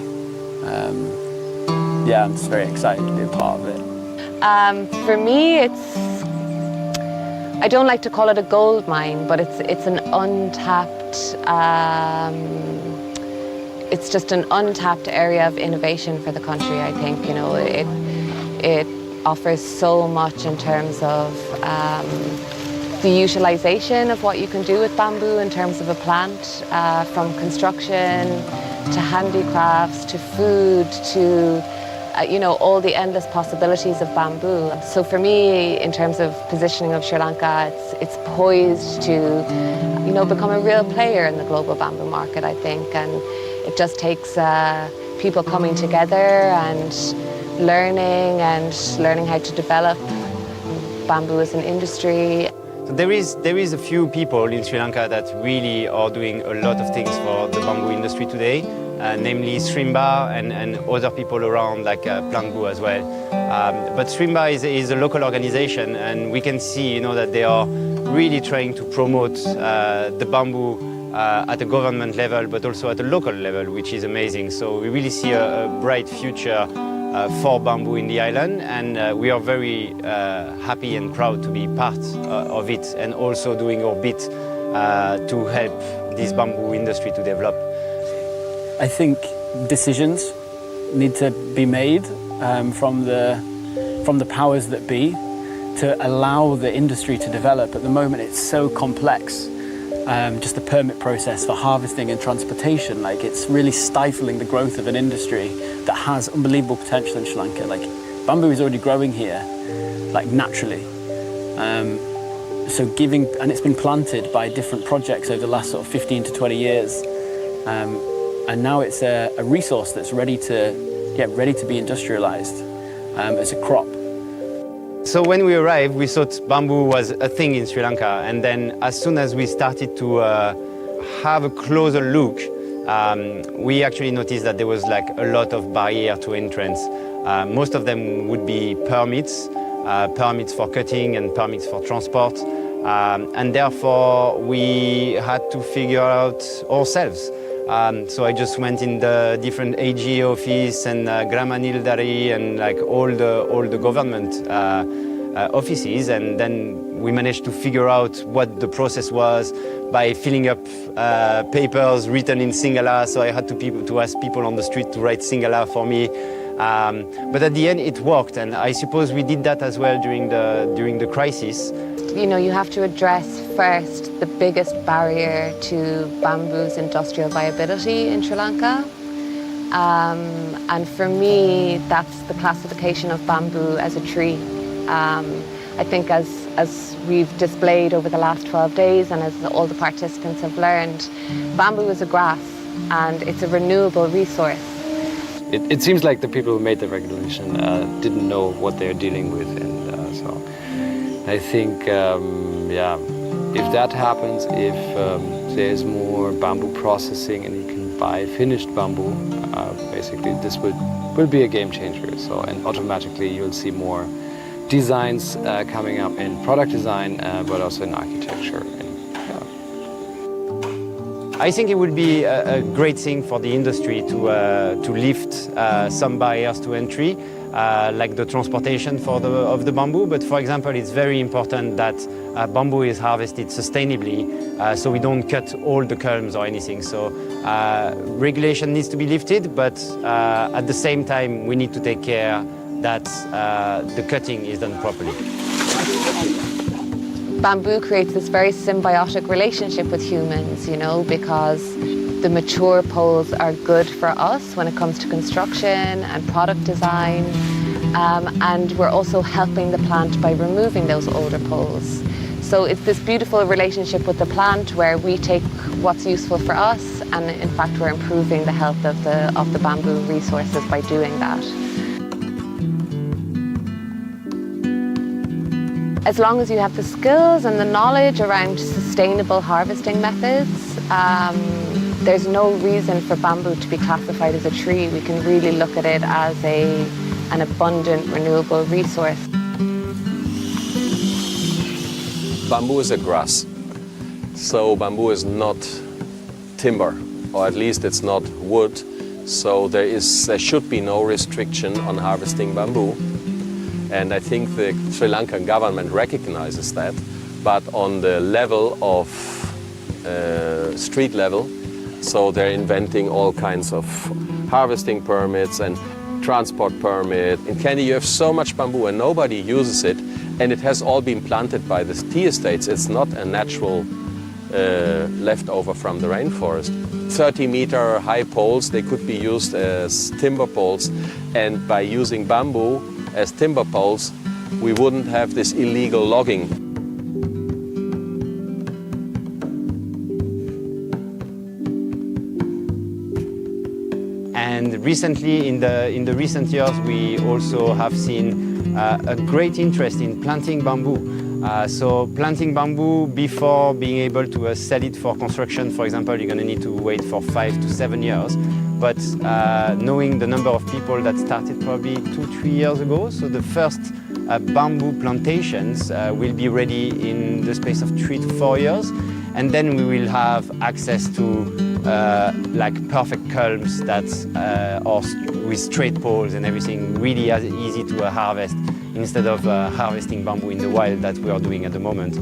Yeah, I'm just very excited to be a part of it. For me, I don't like to call it a gold mine, but it's an untapped, it's just an untapped area of innovation for the country, I think. You know, it offers so much in terms of the utilization of what you can do with bamboo in terms of a plant, from construction to handicrafts to food to you know, all the endless possibilities of bamboo. So for me, in terms of positioning of Sri Lanka, it's poised to, you know, become a real player in the global bamboo market, I think. And it just takes people coming together and learning how to develop bamboo as an industry. So there is a few people in Sri Lanka that really are doing a lot of things for the bamboo industry today, namely Srimba and other people around like Plantboo as well. But Srimba is a local organization, and we can see, you know, that they are really trying to promote the bamboo at a government level, but also at a local level, which is amazing. So we really see a bright future for bamboo in the island, and we are very happy and proud to be part of it, and also doing our bit to help this bamboo industry to develop. I think decisions need to be made from the powers that be to allow the industry to develop. At the moment, it's so complex. Just the permit process for harvesting and transportation, like, it's really stifling the growth of an industry that has unbelievable potential in Sri Lanka. Like, bamboo is already growing here, like, naturally. And it's been planted by different projects over the last sort of 15 to 20 years. And now it's a resource that's ready to be industrialized as a crop. So when we arrived, we thought bamboo was a thing in Sri Lanka, and then as soon as we started to have a closer look, we actually noticed that there was like a lot of barrier to entrance. Most of them would be permits for cutting and permits for transport, and therefore we had to figure out ourselves. So I just went in the different AG office and Gramanildari and like all the government offices, and then we managed to figure out what the process was by filling up papers written in Sinhala. So I had to ask people on the street to write Sinhala for me. But at the end it worked, and I suppose we did that as well during the crisis. You know, you have to address first the biggest barrier to bamboo's industrial viability in Sri Lanka. And for me, that's the classification of bamboo as a tree. I think as we've displayed over the last 12 days and as all the participants have learned, bamboo is a grass and it's a renewable resource. It seems like the people who made the regulation didn't know what they're dealing with, and so I think, if that happens, if there's more bamboo processing and you can buy finished bamboo, basically this will be a game changer. So, and automatically you'll see more designs coming up in product design, but also in architecture. I think it would be a great thing for the industry to lift some barriers to entry, like the transportation of the bamboo. But for example, it's very important that bamboo is harvested sustainably, so we don't cut all the culms or anything. So regulation needs to be lifted, but at the same time, we need to take care that the cutting is done properly. Bamboo creates this very symbiotic relationship with humans, you know, because the mature poles are good for us when it comes to construction and product design. and we're also helping the plant by removing those older poles. So it's this beautiful relationship with the plant where we take what's useful for us, and in fact we're improving the health of the bamboo resources by doing that. As long as you have the skills and the knowledge around sustainable harvesting methods, there's no reason for bamboo to be classified as a tree. We can really look at it as an abundant renewable resource. Bamboo is a grass, so bamboo is not timber, or at least it's not wood, so there should be no restriction on harvesting bamboo, and I think the Sri Lankan government recognizes that, but on the level of street level, so they're inventing all kinds of harvesting permits and transport permit. In Kenya you have so much bamboo and nobody uses it, and it has all been planted by the tea estates. It's not a natural leftover from the rainforest. 30-meter high poles, they could be used as timber poles, and by using bamboo as timber poles, we wouldn't have this illegal logging. And recently, in the recent years, we also have seen a great interest in planting bamboo. So planting bamboo before being able to sell it for construction, for example, you're going to need to wait for 5 to 7 years. But knowing the number of people that started probably 2-3 years ago, so the first bamboo plantations will be ready in the space of 3 to 4 years. And then we will have access to like perfect culms that are with straight poles and everything, really easy to harvest, instead of harvesting bamboo in the wild that we are doing at the moment.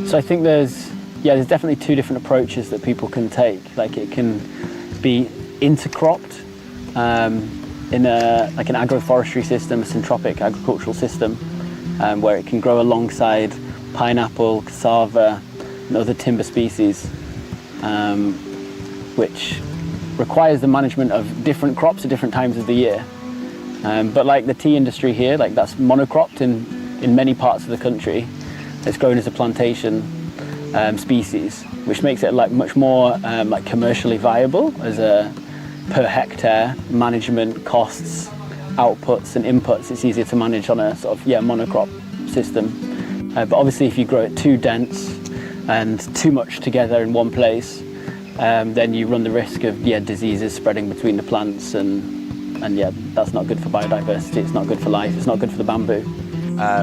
So I think there's definitely two different approaches that people can take. Like it can be intercropped in an agroforestry system, a syntropic agricultural system, where it can grow alongside pineapple, cassava, and other timber species, which requires the management of different crops at different times of the year. But like the tea industry here, like that's monocropped in many parts of the country. It's grown as a plantation species, which makes it like much more like commercially viable as a per hectare management costs, outputs and inputs. It's easier to manage on a sort of monocrop system. But obviously, if you grow it too dense and too much together in one place, then you run the risk of diseases spreading between the plants, and that's not good for biodiversity, it's not good for life, it's not good for the bamboo.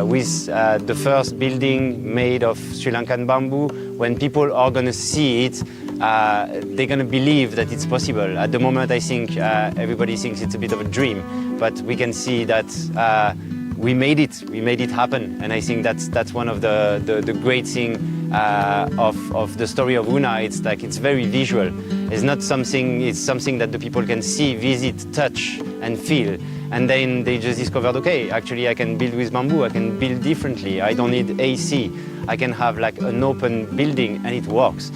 With the first building made of Sri Lankan bamboo, when people are going to see it, they're going to believe that it's possible. At the moment, I think everybody thinks it's a bit of a dream, but we can see that we made it happen, and I think that's one of the great things of the story of Una. It's like it's very visual. It's something that the people can see, visit, touch, and feel. And then they just discovered, okay, actually I can build with bamboo, I can build differently, I don't need AC, I can have like an open building and it works.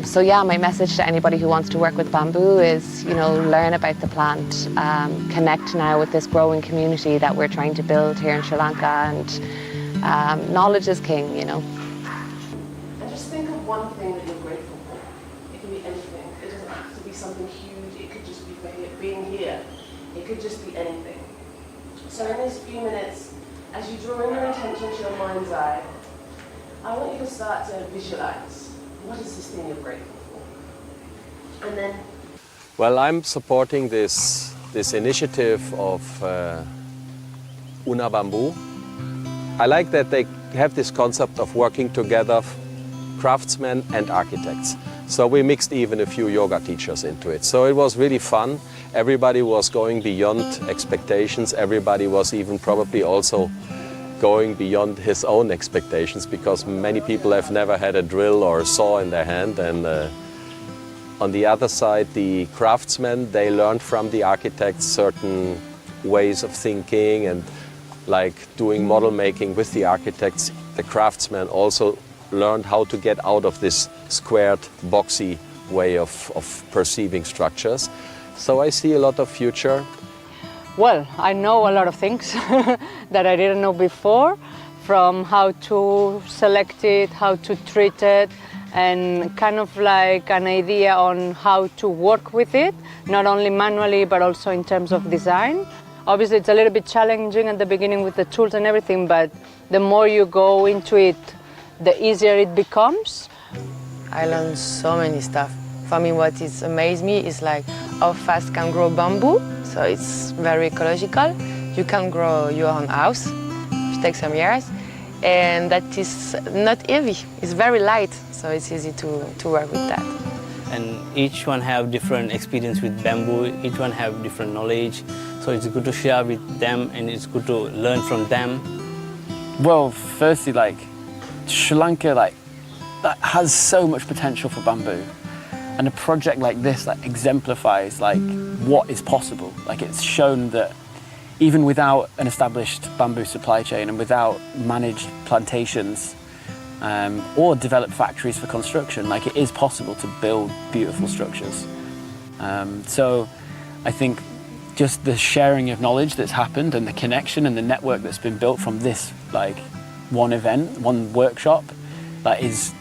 So yeah, my message to anybody who wants to work with bamboo is, learn about the plant, connect now with this growing community that we're trying to build here in Sri Lanka, and knowledge is king, And just think of one thing that you're grateful for. It can be anything. It doesn't have to be something huge. It could just be for being here. It could just be anything. So in these few minutes, as you draw in your attention to your mind's eye, I want you to start to visualize. What is this thing you're grateful for? And then... Well, I'm supporting this initiative of Una Bamboo. I like that they have this concept of working together, craftsmen and architects. So we mixed even a few yoga teachers into it. So it was really fun. Everybody was going beyond expectations. Everybody was even probably also going beyond his own expectations, because many people have never had a drill or a saw in their hand. And on the other side, the craftsmen, they learned from the architects certain ways of thinking, and like doing model making with the architects, the craftsmen also learned how to get out of this squared, boxy way of perceiving structures. So I see a lot of future. Well, I know a lot of things that I didn't know before, from how to select it, how to treat it, and kind of like an idea on how to work with it, not only manually but also in terms of design. Obviously it's a little bit challenging at the beginning with the tools and everything, but the more you go into it, the easier it becomes. I learned so many stuff. For me, what is amazed me is like how fast can grow bamboo. So it's very ecological. You can grow your own house, which takes some years. And that is not heavy, it's very light. So it's easy to work with that. And each one have different experience with bamboo, each one have different knowledge. So it's good to share with them and it's good to learn from them. Well, firstly, like Sri Lanka, like that has so much potential for bamboo, and a project like this like exemplifies like what is possible. Like it's shown that even without an established bamboo supply chain and without managed plantations or developed factories for construction, like it is possible to build beautiful structures. So I think just the sharing of knowledge that's happened and the connection and the network that's been built from this like one event, one workshop, that is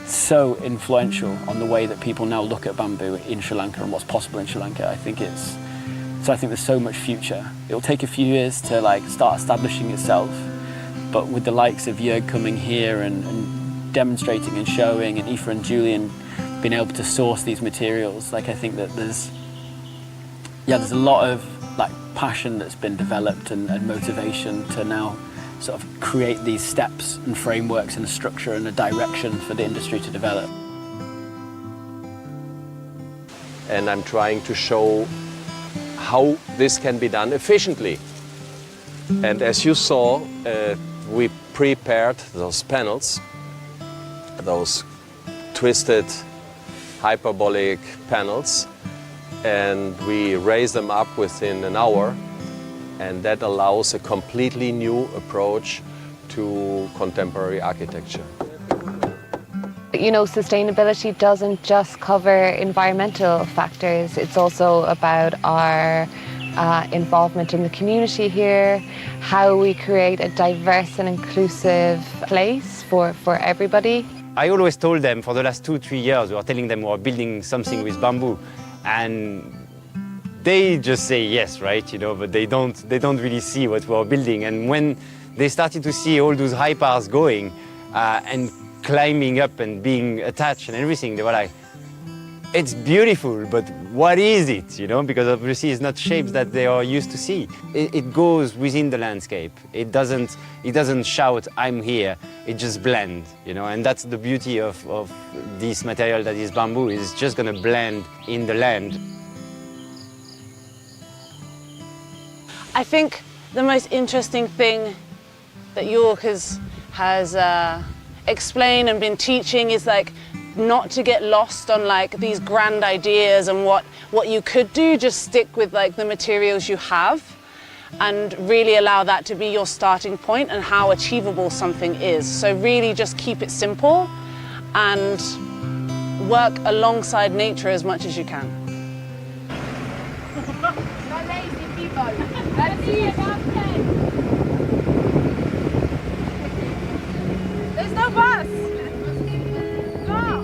so influential on the way that people now look at bamboo in Sri Lanka and what's possible in Sri Lanka. I think there's so much future. It'll take a few years to like start establishing itself, but with the likes of Jörg coming here and demonstrating and showing, and Aoife and Julian being able to source these materials, like I think that there's a lot of like passion that's been developed and motivation to now sort of create these steps and frameworks and a structure and a direction for the industry to develop. And I'm trying to show how this can be done efficiently. And as you saw, we prepared those panels, those twisted hyperbolic panels, and we raise them up within an hour, and that allows a completely new approach to contemporary architecture. You know, sustainability doesn't just cover environmental factors, it's also about our involvement in the community here, how we create a diverse and inclusive place for everybody. I always told them for the last 2-3 years, we were telling them we were building something with bamboo, and they just say yes, right? You know, but they don't really see what we're building. And when they started to see all those high bars going and climbing up and being attached and everything, they were like, it's beautiful, but what is it? You know, because obviously it's not shapes that they are used to see. It goes within the landscape. It doesn't shout, I'm here. It just blends, you know, and that's the beauty of this material that is bamboo. It's just gonna blend in the land. I think the most interesting thing that Jörg has explained and been teaching is like not to get lost on like these grand ideas and what you could do. Just stick with like the materials you have and really allow that to be your starting point and how achievable something is. So really just keep it simple and work alongside nature as much as you can. No lazy people. Let's see about 10. There's no bus. Go.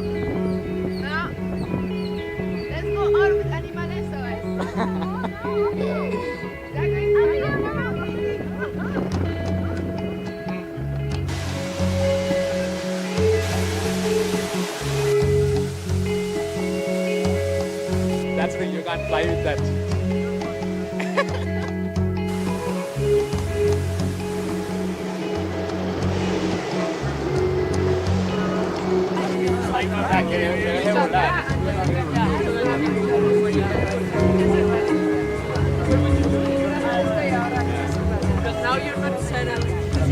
No. Let's go all with Animal SOS. That's when you can't fly with that.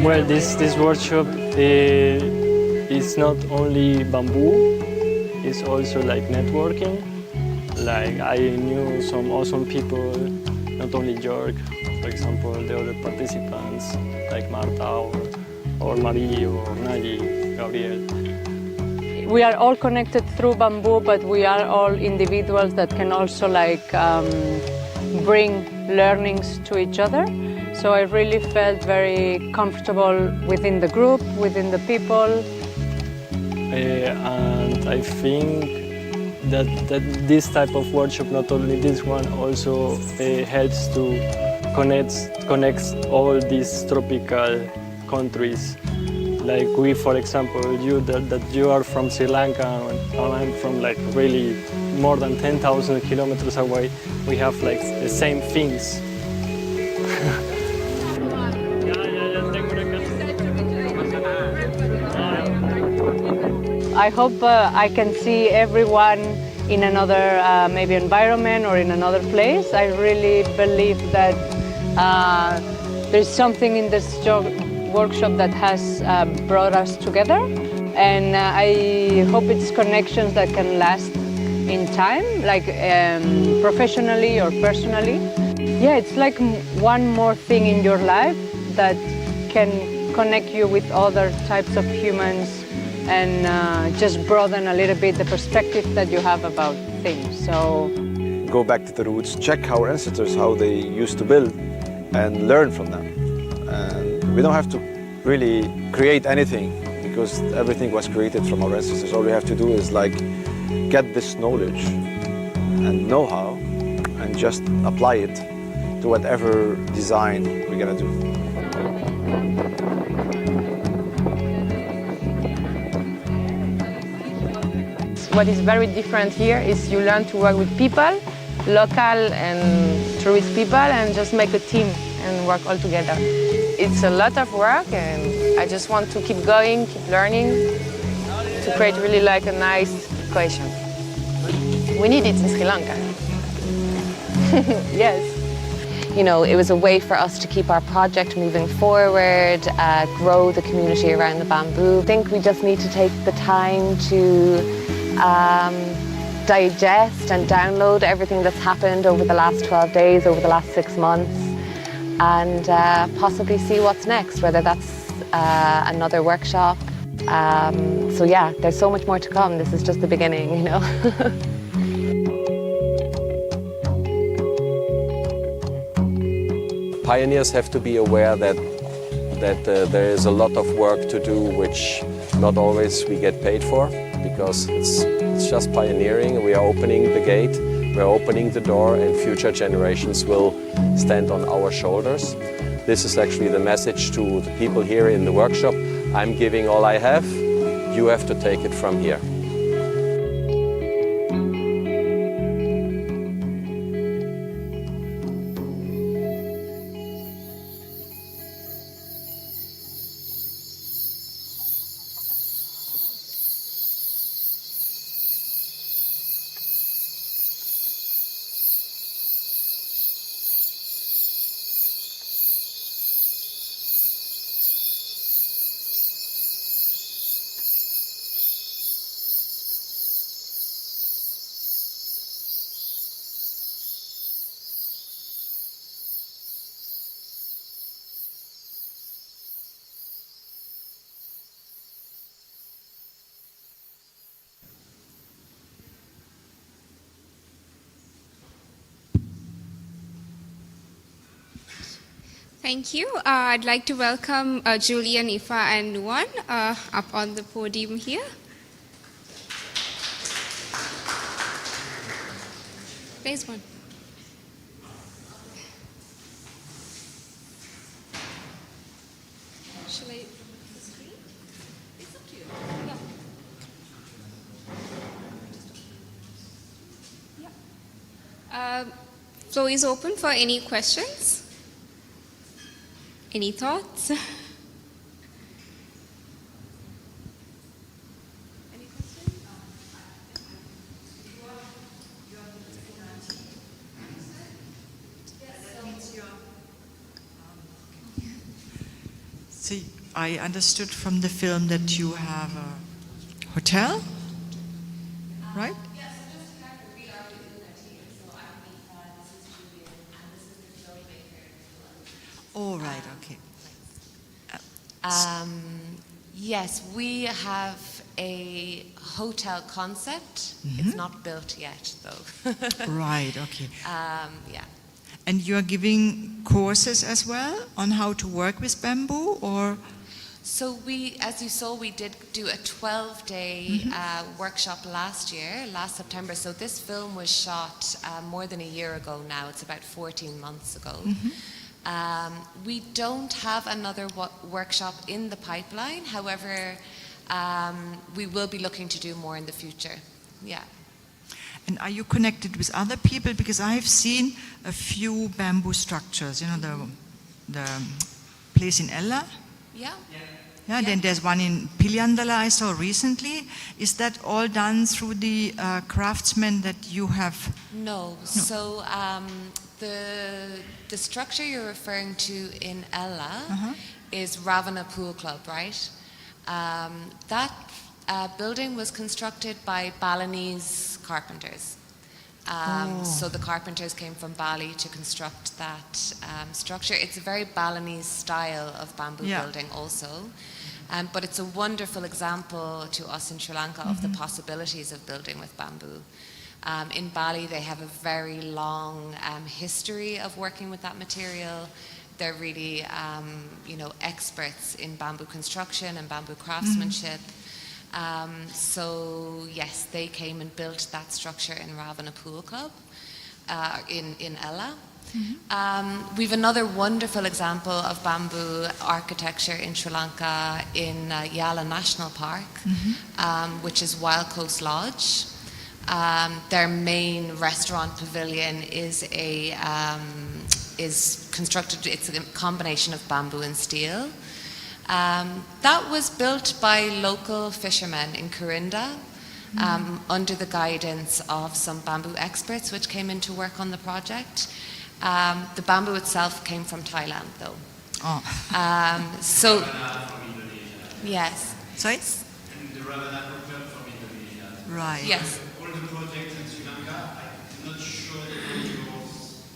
Well, this workshop is not only bamboo, it's also like networking. Like I knew some awesome people, not only Jörg, for example, the other participants like Marta or Marie or Nagy, Gabriel. we are all connected through bamboo, but we are all individuals that can also bring learnings to each other. So I really felt very comfortable within the group, within the people. And I think that this type of workshop, not only this one, also helps to connect all these tropical countries. Like we, for example, that you are from Sri Lanka and I'm from really more than 10,000 kilometers away. We have the same things. I hope I can see everyone in another maybe environment or in another place. I really believe that there's something in this workshop that has brought us together, and I hope it's connections that can last in time, professionally or personally. Yeah, it's like one more thing in your life that can connect you with other types of humans and just broaden a little bit the perspective that you have about things. So go back to the roots, check our ancestors, how they used to build, and learn from them. And we don't have to really create anything because everything was created from our ancestors. All we have to do is get this knowledge and know-how and just apply it to whatever design we're gonna do. What is very different here is you learn to work with people, local and tourist people, and just make a team and work all together. It's a lot of work, and I just want to keep going, keep learning, to create really a nice cohesion. We need it in Sri Lanka. Yes. You know, it was a way for us to keep our project moving forward, grow the community around the bamboo. I think we just need to take the time to digest and download everything that's happened over the last 12 days, over the last 6 months, and possibly see what's next, whether that's another workshop. So yeah, there's so much more to come. This is just the beginning, you know. Pioneers have to be aware that there is a lot of work to do which not always we get paid for, because it's just pioneering. We are opening the gate, we're opening the door, and future generations will stand on our shoulders. This is actually the message to the people here in the workshop. I'm giving all I have, you have to take it from here. Thank you. I'd like to welcome Julian, Ifa, and Nuwan up on the podium here. There's one. Shall I the screen? It's up to you. Yeah. Floor is open for any questions. Any thoughts? Any questions? So I understood from the film that you have a hotel, right? Oh, right, okay. Yes, we have a hotel concept. It's not built yet, though. Right, okay. Yeah. And you're giving courses as well on how to work with bamboo, or? So we, as you saw, we did do a 12-day workshop last September. So this film was shot more than a year ago now. It's about 14 months ago. We don't have another workshop in the pipeline. However, we will be looking to do more in the future. Yeah. And are you connected with other people? Because I've seen a few bamboo structures, you know, the place in Ella. Yeah. Yeah, then there's one in Piljandala I saw recently. Is that all done through the craftsmen that you have? No. So the structure you're referring to in Ella is Ravana Pool Club, right? That building was constructed by Balinese carpenters. So the carpenters came from Bali to construct that structure. It's a very Balinese style of bamboo building also. But it's a wonderful example to us in Sri Lanka of the possibilities of building with bamboo. In Bali, they have a very long history of working with that material. They're really, experts in bamboo construction and bamboo craftsmanship. So yes, they came and built that structure in Ravana Pool Club in Ella. We've another wonderful example of bamboo architecture in Sri Lanka in Yala National Park, which is Wild Coast Lodge. Their main restaurant pavilion is constructed. It's a combination of bamboo and steel. That was built by local fishermen in Corinda under the guidance of some bamboo experts which came in to work on the project. The bamboo itself came from Thailand though. So, yes. Sorry? And the Ravana Club from Indonesia. Right. Yes. All the projects in Sri Lanka, I'm not sure what you're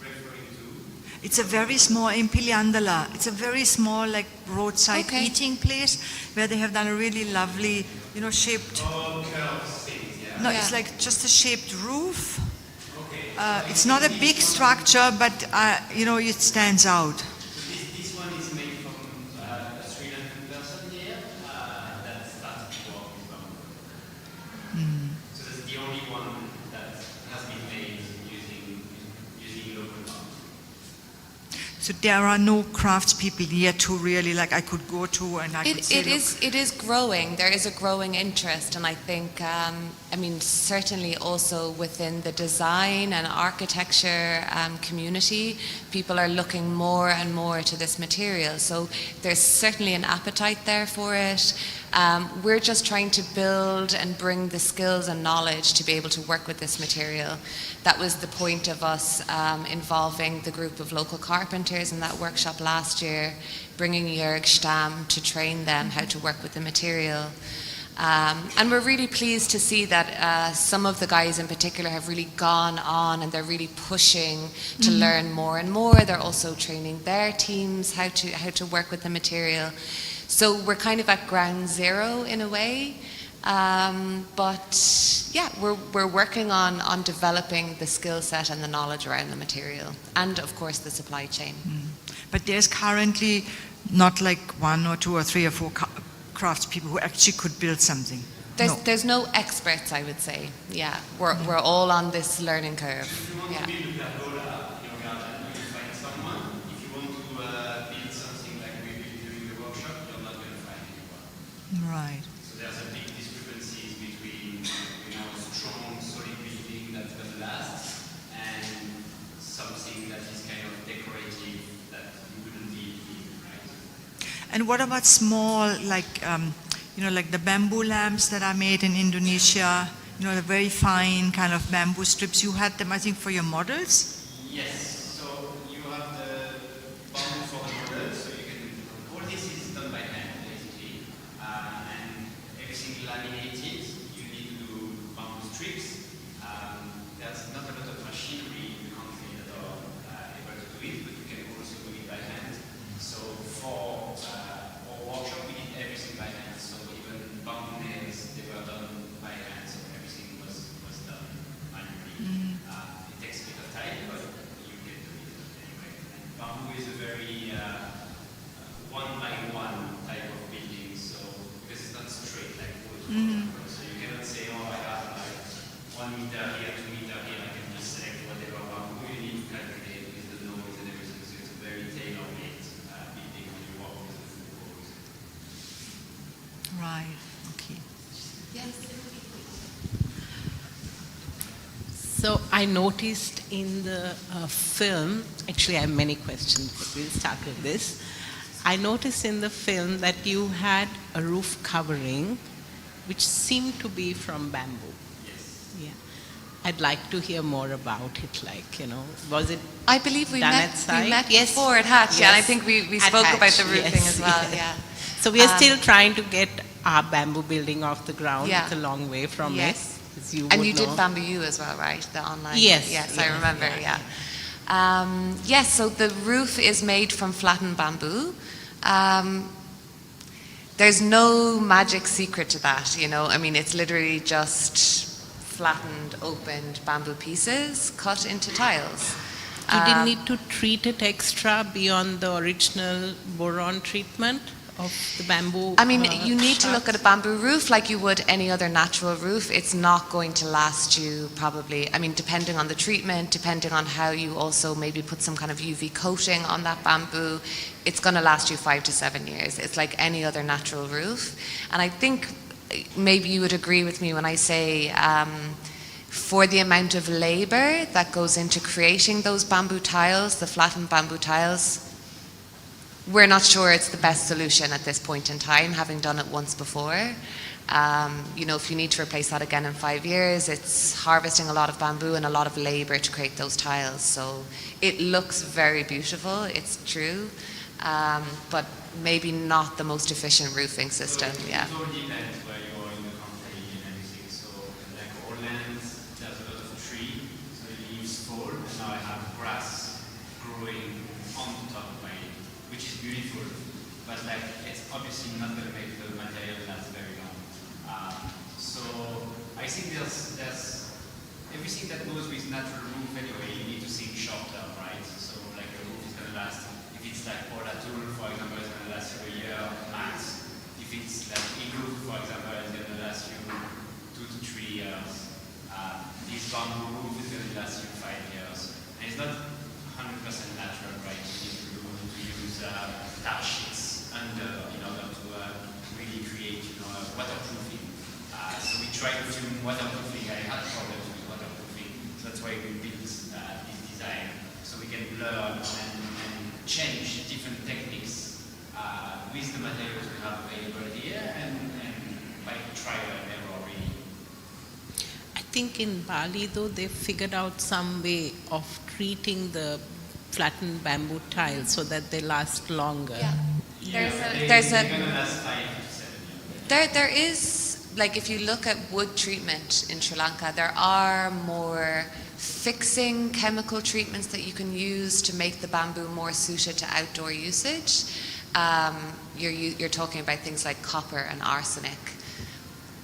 referring to. It's a very small, in Piljandala, it's a very small, like, roadside eating place where they have done a really lovely, shaped... No, it's like just a shaped roof. It's not a big structure, but, it stands out. This one is made from a Sri Lankan person here that started to work with bamboo. So that's the only one that has been made using local bamboo. So there are no craftspeople yet who really, I could go to and I could say, It is growing. There is a growing interest, and I think, certainly also within the design and architecture community, people are looking more and more to this material. So there's certainly an appetite there for it. We're just trying to build and bring the skills and knowledge to be able to work with this material. That was the point of us involving the group of local carpenters in that workshop last year, bringing Jörg Stamm to train them how to work with the material. And we're really pleased to see that some of the guys in particular have really gone on and they're really pushing to learn more and more. They're also training their teams how to work with the material. So we're kind of at ground zero in a way. But yeah, we're working on developing the skill set and the knowledge around the material, and of course the supply chain. But there's currently not like one or two or three or four craftspeople who actually could build something. There's no experts, I would say. Yeah, we're all on this learning curve. Yeah. Right. So there's a big discrepancy between strong, solid building that will last and something that is kind of decorative that you wouldn't live in, right? And what about small, like the bamboo lamps that are made in Indonesia? The very fine kind of bamboo strips. You had them, I think, for your models. Yes. So you have the bamboo for the models. So you can. All this is done by hand, basically, and everything laminated. You need to do bamboo strips. There's not a lot of machinery in the country that are able to do it, but you can also do it by hand. So for our workshop, we did everything by hand. So is a very one by one type of building, so because it's not straight like wood, for example. So you cannot say, oh, I have like 1 meter here, 2 meter here, I can just select whatever bamboo. You need to calculate with the noise and everything, so it's a very tailor-made building when you work with the full codes. Right. Okay. Yes. So I noticed in the film, actually I have many questions, but we'll start with this. I noticed in the film that you had a roof covering which seemed to be from bamboo. Yes. Yeah. I'd like to hear more about it, like, you know, was it I believe we done met, at site? we met Yes. before at Hatch, yeah, and I Yes. think we At spoke about Hatch, the roofing yes, as well, yes. yeah. So we are still trying to get our bamboo building off the ground. Yeah. It's a long way from Yes. it, as you And would you know. did Bamboo U as well, right? The online. Yes, Yes, I yes, remember. yeah, Yeah. Yes. So the roof is made from flattened bamboo. There's no magic secret to that, you know. I mean, it's literally just flattened, opened bamboo pieces cut into tiles. You didn't need to treat it extra beyond the original boron treatment of the bamboo? I mean, you need to look at a bamboo roof like you would any other natural roof. It's not going to last you probably, I mean, depending on the treatment, depending on how you also maybe put some kind of UV coating on that bamboo, it's going to last you 5 to 7 years. It's like any other natural roof. And I think maybe you would agree with me when I say for the amount of labor that goes into creating those bamboo tiles, the flattened bamboo tiles, we're not sure it's the best solution at this point in time, having done it once before. You know, if you need to replace that again in 5 years, it's harvesting a lot of bamboo and a lot of labor to create those tiles. So it looks very beautiful, it's true, but maybe not the most efficient roofing system, yeah. It all depends where you are in the country and everything. So like Orland, there's a lot of tree, so the leaves fall, and now I have grass growing on the top of my leaf, which is beautiful, but like it's obviously not going to make the material last very long. So I think there's everything that goes with natural roof anyway, you need to think short term, right? So like a roof is going to last, if it's like Polar Tool, for example, it's going to last you a year max. If it's like Igloo, for example, it's going to last you 2 to 3 years. This bamboo roof is going to last you 5 years. And it's not 100% natural, right? You need to use tar sheets under in order to really create, you know, waterproofing. So we try to do waterproofing. I had problems with waterproofing, so that's why we built this design, so we can learn and change different techniques with the materials we have available here, and by trial and error, really. I think in Bali, though, they figured out some way of treating the flattened bamboo tiles so that they last longer. Yeah. There is, like, if you look at wood treatment in Sri Lanka, there are more fixing chemical treatments that you can use to make the bamboo more suited to outdoor usage. You're talking about things like copper and arsenic.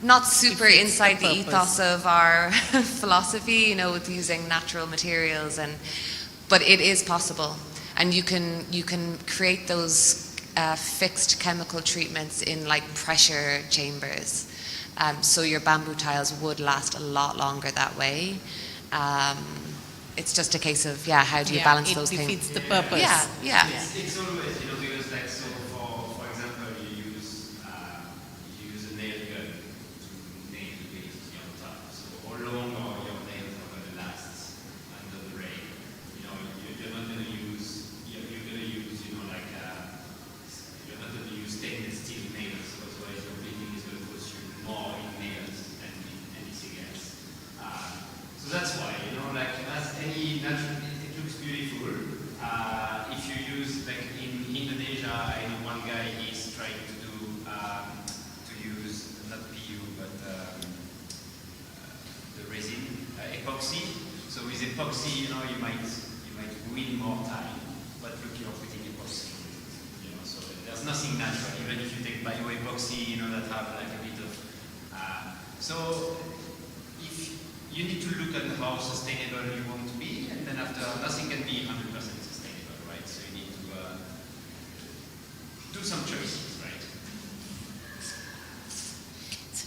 Not super inside the ethos of our philosophy, you know, with using natural materials, but it is possible, and you can create those fixed chemical treatments in like pressure chambers, so your bamboo tiles would last a lot longer that way. It's just a case of how do you balance those things? It defeats the purpose. Yeah. It's always, you know, because like so for example, you use a nail gun to nail the base on top. So how long are your nails are going to last under the rain? You know, you're not going to use you know, like you're not going to use stainless steel nails, otherwise your building is going to cost you more in nails than in anything else. So that's why, you know, like as any natural, it looks beautiful. If you use, like in Indonesia, I know one guy is trying to do, to use not PU but the resin, epoxy. So with epoxy, you know, you might win more time, but look, you're putting epoxy, you know, so there's nothing natural. Even if you take bio epoxy, you know, that have like a bit of, so if you need to look at how sustainable you want to be, and then after, nothing can be 100% sustainable, right? So you need to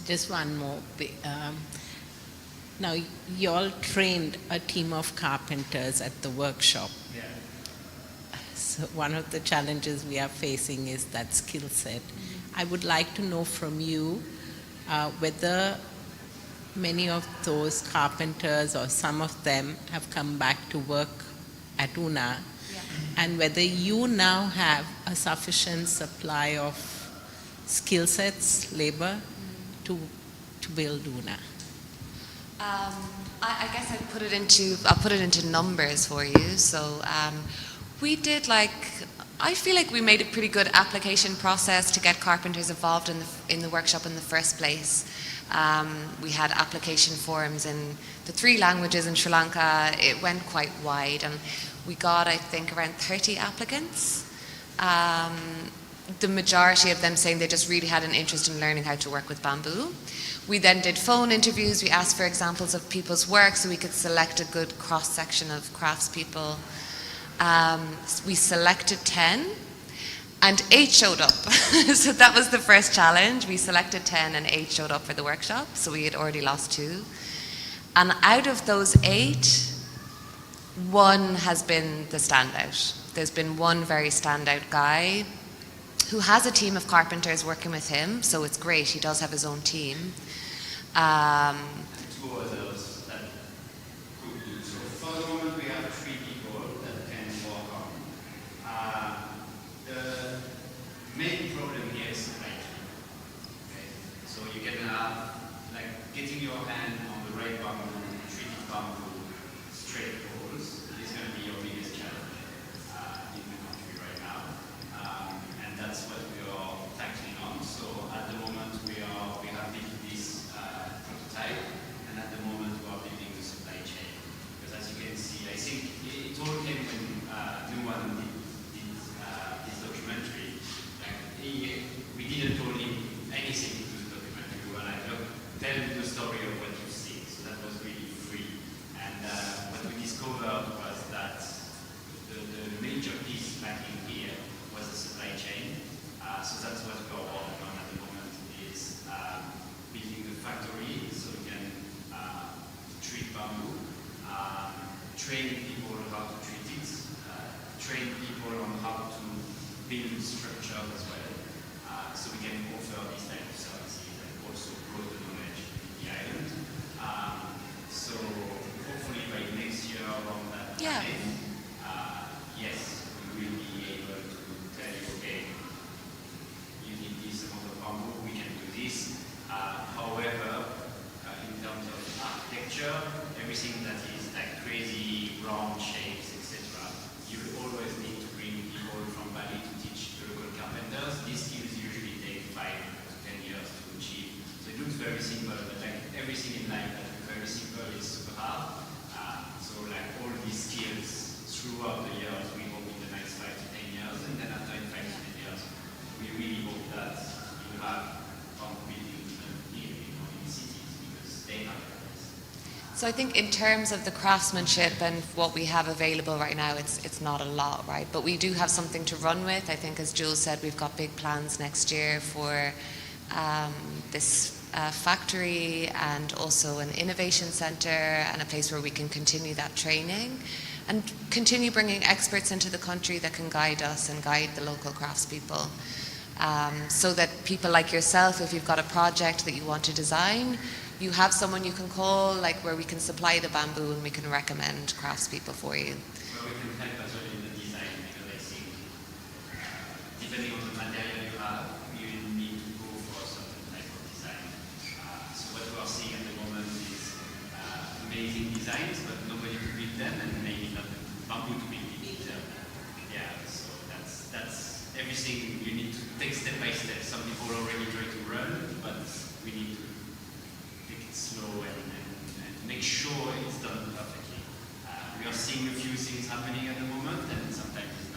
Just one more. Now, you all trained a team of carpenters at the workshop. Yeah. So one of the challenges we are facing is that skill set. I would like to know from you whether many of those carpenters or some of them have come back to work at UNA, and whether you now have a sufficient supply of skill sets, labor, to build UNA. I guess I'll put it into numbers for you. So we did I feel like we made a pretty good application process to get carpenters involved in the workshop in the first place. We had application forms in the 3 languages in Sri Lanka. It went quite wide, and we got, I think, around 30 applicants. The majority of them saying they just really had an interest in learning how to work with bamboo. We then did phone interviews. We asked for examples of people's work so we could select a good cross-section of craftspeople. We selected 10, and 8 showed up. So that was the first challenge. We selected 10 and 8 showed up for the workshop, so we had already lost 2. And out of those 8, 1 has been the standout. There's been one very standout guy who has a team of carpenters working with him, so it's great. He does have his own team. 2 others that could do so. For the moment, we have 3 people that can work on. The main problem here is supply chain. Okay? So you can have, getting your hand on the right bamboo, treated bamboo, straight poles is going to be your biggest challenge in the country right now. And that's what we are tackling on. So at the moment, we have built this prototype, and at the moment, we are building the supply chain. Because as you can see, I think it all came when Nuwan did this documentary. We didn't tell him anything to do the documentary. We were like, look, tell the story of what you've seen. So that was really free. And what we discovered was that the major piece lacking here was the supply chain. So that's what we are working on at the moment, is building the factory so we can treat bamboo, train people how to treat it, train people on how to build structure as well. So we can offer these type of services and also grow the knowledge in the island. So hopefully by next year around that time, yes, we will be able to tell you, okay, you need this amount of bamboo, we can do this. However, in terms of architecture, everything that is crazy round shapes, etc., you will always need to bring people from Bali to teach the local carpenters. These skills usually take 5 to 10 years to achieve. So it looks very simple, but everything in life that looks very simple is super hard. So all these skills throughout the years, we hope in the next 5 to 10 years, and then after 5 to 10 years, we really hope that you have buildings in cities, because they have. So I think in terms of the craftsmanship and what we have available right now, it's not a lot, right? But we do have something to run with. I think, as Jules said, we've got big plans next year for this factory, and also an innovation center, and a place where we can continue that training and continue bringing experts into the country that can guide us and guide the local craftspeople. So that people like yourself, if you've got a project that you want to design, you have someone you can call, where we can supply the bamboo and we can recommend craftspeople for you. Well, we can help as well in the design, because I think depending on the material you have, you need to go for a certain type of design. So what we are seeing at the moment is amazing designs, but nobody to build them, and maybe not bamboo to build them. Yeah, so that's everything you need to take step by step. Some people already try to run, but we need to take it slow and make sure it's done perfectly. We are seeing a few things happening at the moment, and sometimes the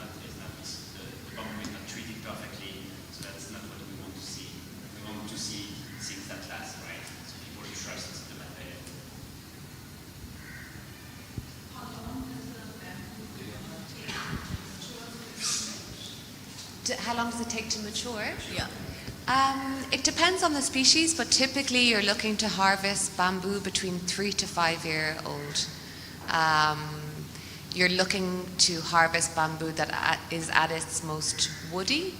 bamboo is not treated perfectly, so that's not what we want to see. We want to see things that last, right? So people trust the material. How long does it take to mature? Yeah. It depends on the species, but typically you're looking to harvest bamboo between 3 to 5 year old. You're looking to harvest bamboo that is at its most woody,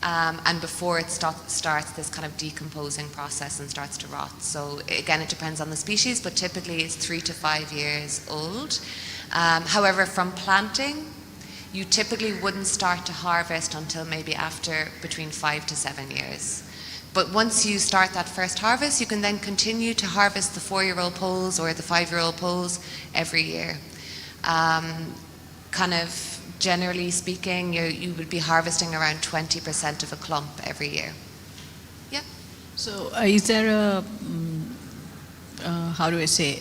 and before it starts this kind of decomposing process and starts to rot. So again, it depends on the species, but typically it's 3 to 5 years old. However, from planting, you typically wouldn't start to harvest until maybe after between 5 to 7 years. But once you start that first harvest, you can then continue to harvest the 4-year-old poles or the 5-year-old poles every year. Kind of generally speaking, you would be harvesting around 20% of a clump every year. Yep. So is there a, how do I say,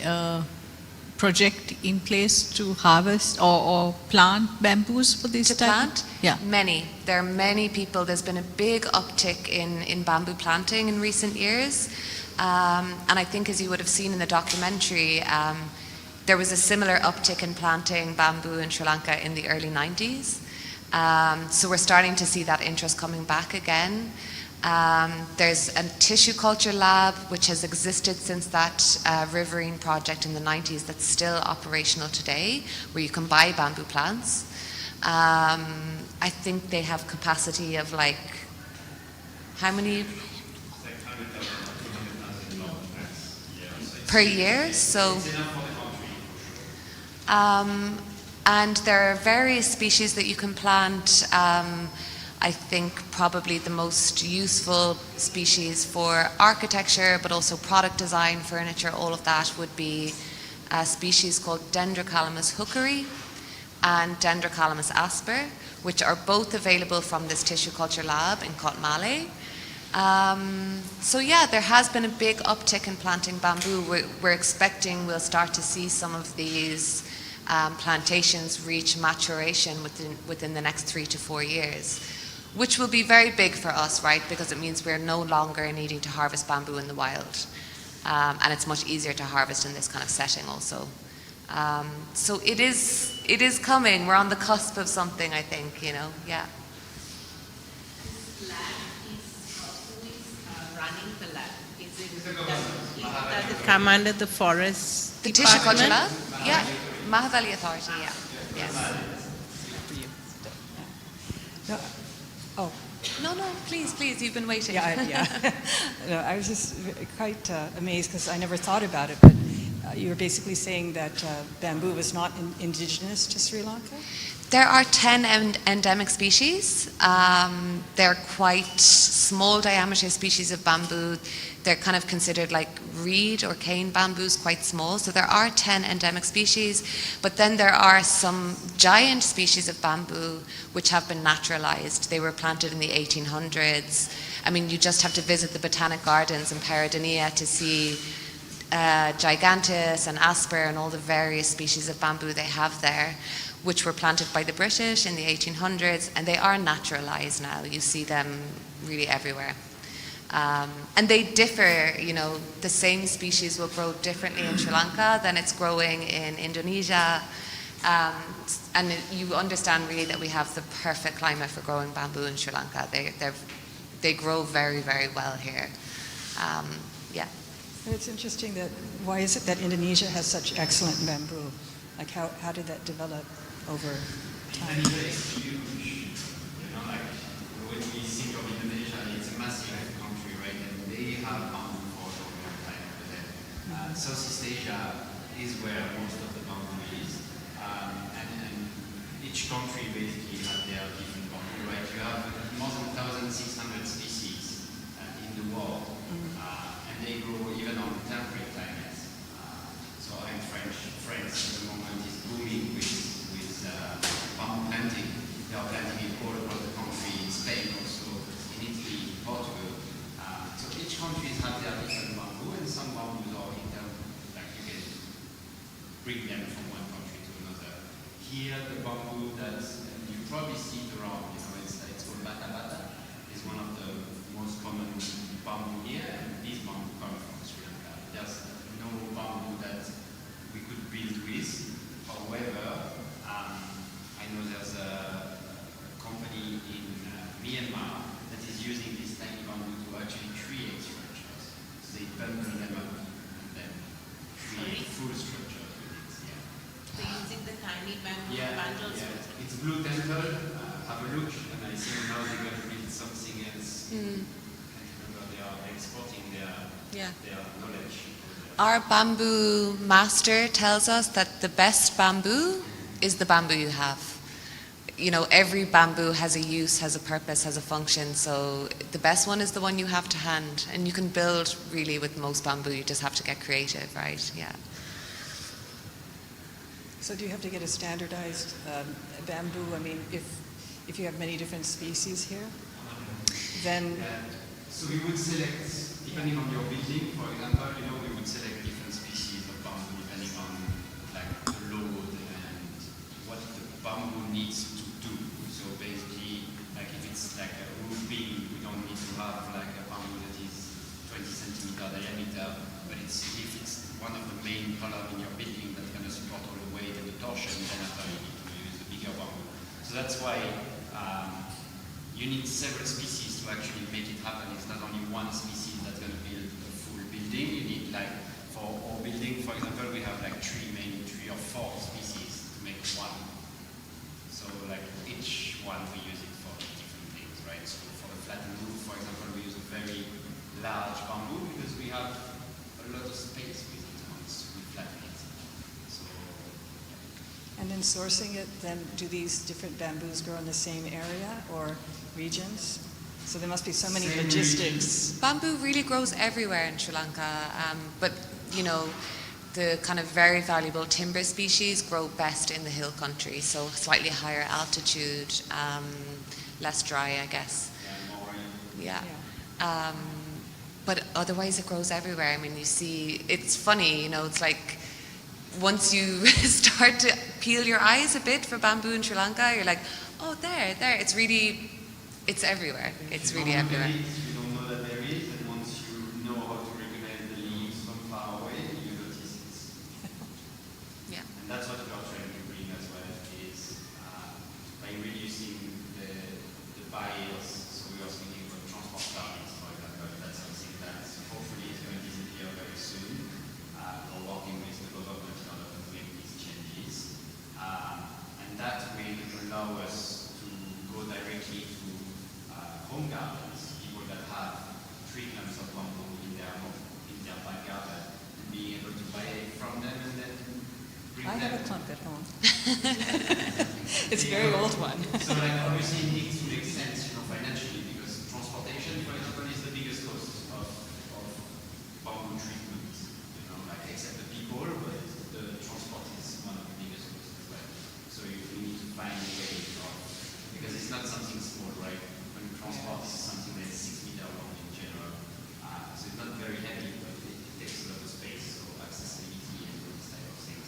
project in place to harvest or plant bamboos for this to type? Plant? Yeah. Many. There are many people. There's been a big uptick in bamboo planting in recent years. And I think, as you would have seen in the documentary, there was a similar uptick in planting bamboo in Sri Lanka in the early 90s. So we're starting to see that interest coming back again. There's a tissue culture lab which has existed since that riverine project in the 90s that's still operational today, where you can buy bamboo plants. I think they have capacity of like, how many? Per year, so. And there are various species that you can plant. I think probably the most useful species for architecture, but also product design, furniture, all of that would be a species called Dendrocalamus hookeri and Dendrocalamus asper, which are both available from this tissue culture lab in Kotmale. So yeah, there has been a big uptick in planting bamboo. We're expecting we'll start to see some of these plantations reach maturation within the next 3 to 4 years, which will be very big for us, right? Because it means we're no longer needing to harvest bamboo in the wild. And it's much easier to harvest in this kind of setting also. So it is coming. We're on the cusp of something, I think, you know, yeah. Running the lab? Does it come under the forest The tissue culture department? lab? Yeah, Mahavali Authority, yeah. Yes. No, oh. No, please, you've been waiting. Yeah. No, I was just quite amazed because I never thought about it, but you were basically saying that bamboo was not indigenous to Sri Lanka? There are 10 endemic species. They're quite small diameter species of bamboo. They're kind of considered like reed or cane bamboos, quite small. So there are 10 endemic species, but then there are some giant species of bamboo which have been naturalized. They were planted in the 1800s. I mean, you just have to visit the botanic gardens in Peradeniya to see gigantus and asper and all the various species of bamboo they have there, which were planted by the British in the 1800s, and they are naturalized now. You see them really everywhere. And they differ, you know, the same species will grow differently in Sri Lanka than it's growing in Indonesia. And you understand really that we have the perfect climate for growing bamboo in Sri Lanka. They grow very, very well here. Yeah. And it's interesting that, why is it that Indonesia has such excellent bamboo? Like how did that develop over time? Indonesia is huge. You know, like when we think of Indonesia, it's a massive country, right? And they have bamboo for a long time. But Southeast Asia is where most of the bamboo is. And each country basically has their different bamboo, right? You have more than 1,600 species in the world. And they grow even on temperate climates. So I'm French. France at the moment is booming with bamboo planting. They are planting it all across the country, in Spain also, in Italy, Portugal. So each country has their different bamboo, and some bamboos are like you can bring them from one country to another. Here, the bamboo that you probably see it around, you know, it's called bata bata. It's one of the most common bamboo here, and these bamboo come from Sri Lanka. There's no bamboo that we could build with. However, I know there's a company in Myanmar that is using this tiny bamboo to Yeah, it's Blue Temple. Have a look, and I think now they're going to build something else. I can't remember. They are exporting their knowledge. Our bamboo master tells us that the best bamboo is the bamboo you have. You know, every bamboo has a use, has a purpose, has a function. So the best one is the one you have to hand. And you can build really with most bamboo. You just have to get creative, right? Yeah. So do you have to get a standardized bamboo? I mean, if you have many different species here, then... So we would select, depending on your building, for example, we would select different species of bamboo depending on like the load and what the bamboo needs to do. So basically, like if it's like a roof beam, we don't need to have like a bamboo that is 20 centimeter diameter, but if it's one of the main columns in your building that's going to support all the weight and the torsion, then after you need to use a bigger bamboo. So that's why you need several species to actually make it happen. It's not only one species that's going to build a full building. You need like, for our building, for example, we have like three or four species to make one. So like each one we use it for different things, right? So for the flattened roof, for example, we use a very large bamboo because we have a lot of space with it once we flatten it. So, And then sourcing it, then do these different bamboos grow in the same area or regions? So there must be so many logistics. Bamboo really grows everywhere in Sri Lanka, but the kind of very valuable timber species grow best in the hill country, so slightly higher altitude, less dry, I guess. Yeah. But otherwise it grows everywhere. I mean, you see, it's funny, it's like once you start to peel your eyes a bit for bamboo in Sri Lanka, you're like, oh, there, it's everywhere. It's really everywhere. You don't know that there is, and once you know how to recognize the leaves from far away, you notice it. Yeah. And that's what we are trying to bring as well, is by reducing the barriers. So we are speaking about transport tariffs, for example. That's something that hopefully is going to disappear very soon. We're working with the government in order to make these changes. And that will allow us to go directly to home gardens, people that have 3 clumps of bamboo in their back garden, and being able to buy it from them and then bring I them. have a clump at home. It's a very old one. So like obviously it needs to make sense, financially, because transportation, for example, is the biggest cost of bamboo treatment. Like except the people, but the transport is one of the biggest costs as well. So we need to find a way of, because it's not something small, right? When transport is something that's 6 meters long in general. So it's not very heavy, but it takes a lot of space, so accessibility and those type of things.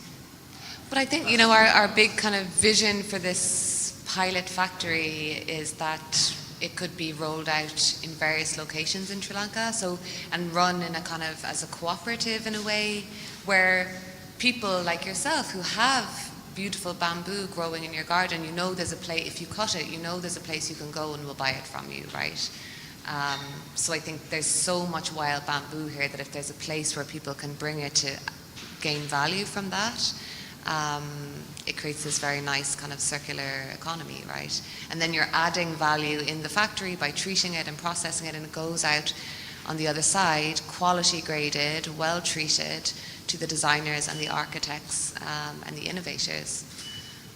But I think, our big kind of vision for this pilot factory is that it could be rolled out in various locations in Sri Lanka, and run in a kind of as a cooperative in a way, where people like yourself who have beautiful bamboo growing in your garden, there's a place, if you cut it, there's a place you can go and we'll buy it from you, right? So I think there's so much wild bamboo here that if there's a place where people can bring it to gain value from that, it creates this very nice kind of circular economy, right? And then you're adding value in the factory by treating it and processing it, and it goes out on the other side, quality graded, well treated, to the designers and the architects and the innovators.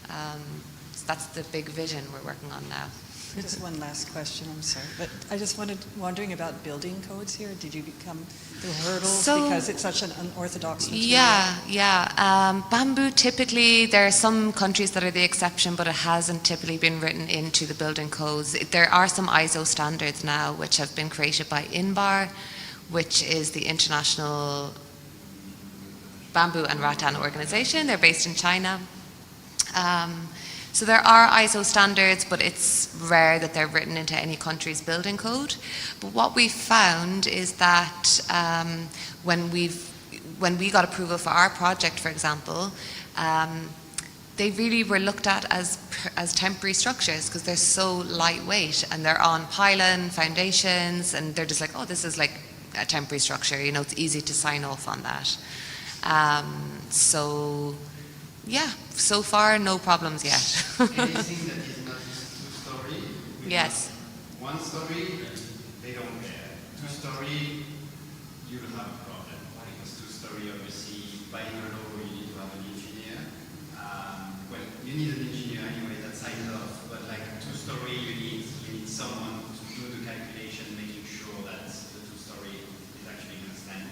So that's the big vision we're working on now. Just one last question, I'm sorry. But I just wondering about building codes here. Did you come through hurdles because it's such an unorthodox material? Yeah. Bamboo typically, there are some countries that are the exception, but it hasn't typically been written into the building codes. There are some ISO standards now which have been created by INBAR, which is the International Bamboo and Rattan Organization. They're based in China. So there are ISO standards, but it's rare that they're written into any country's building code. But what we've found is that when we got approval for our project, for example, they really were looked at as temporary structures because they're so lightweight and they're on pylon foundations, and they're just like, oh, this is like a temporary structure. It's easy to sign off on that. So Yeah, so far no problems yet. Anything that is not two-story. Yes. One story, they don't care. Two-story, you'll have a problem. Because two-story, obviously, by law, you need to have an engineer. Well, you need an engineer anyway, that signs off. But like two-story, you need someone to do the calculation, making sure that the two-story is actually going to stand.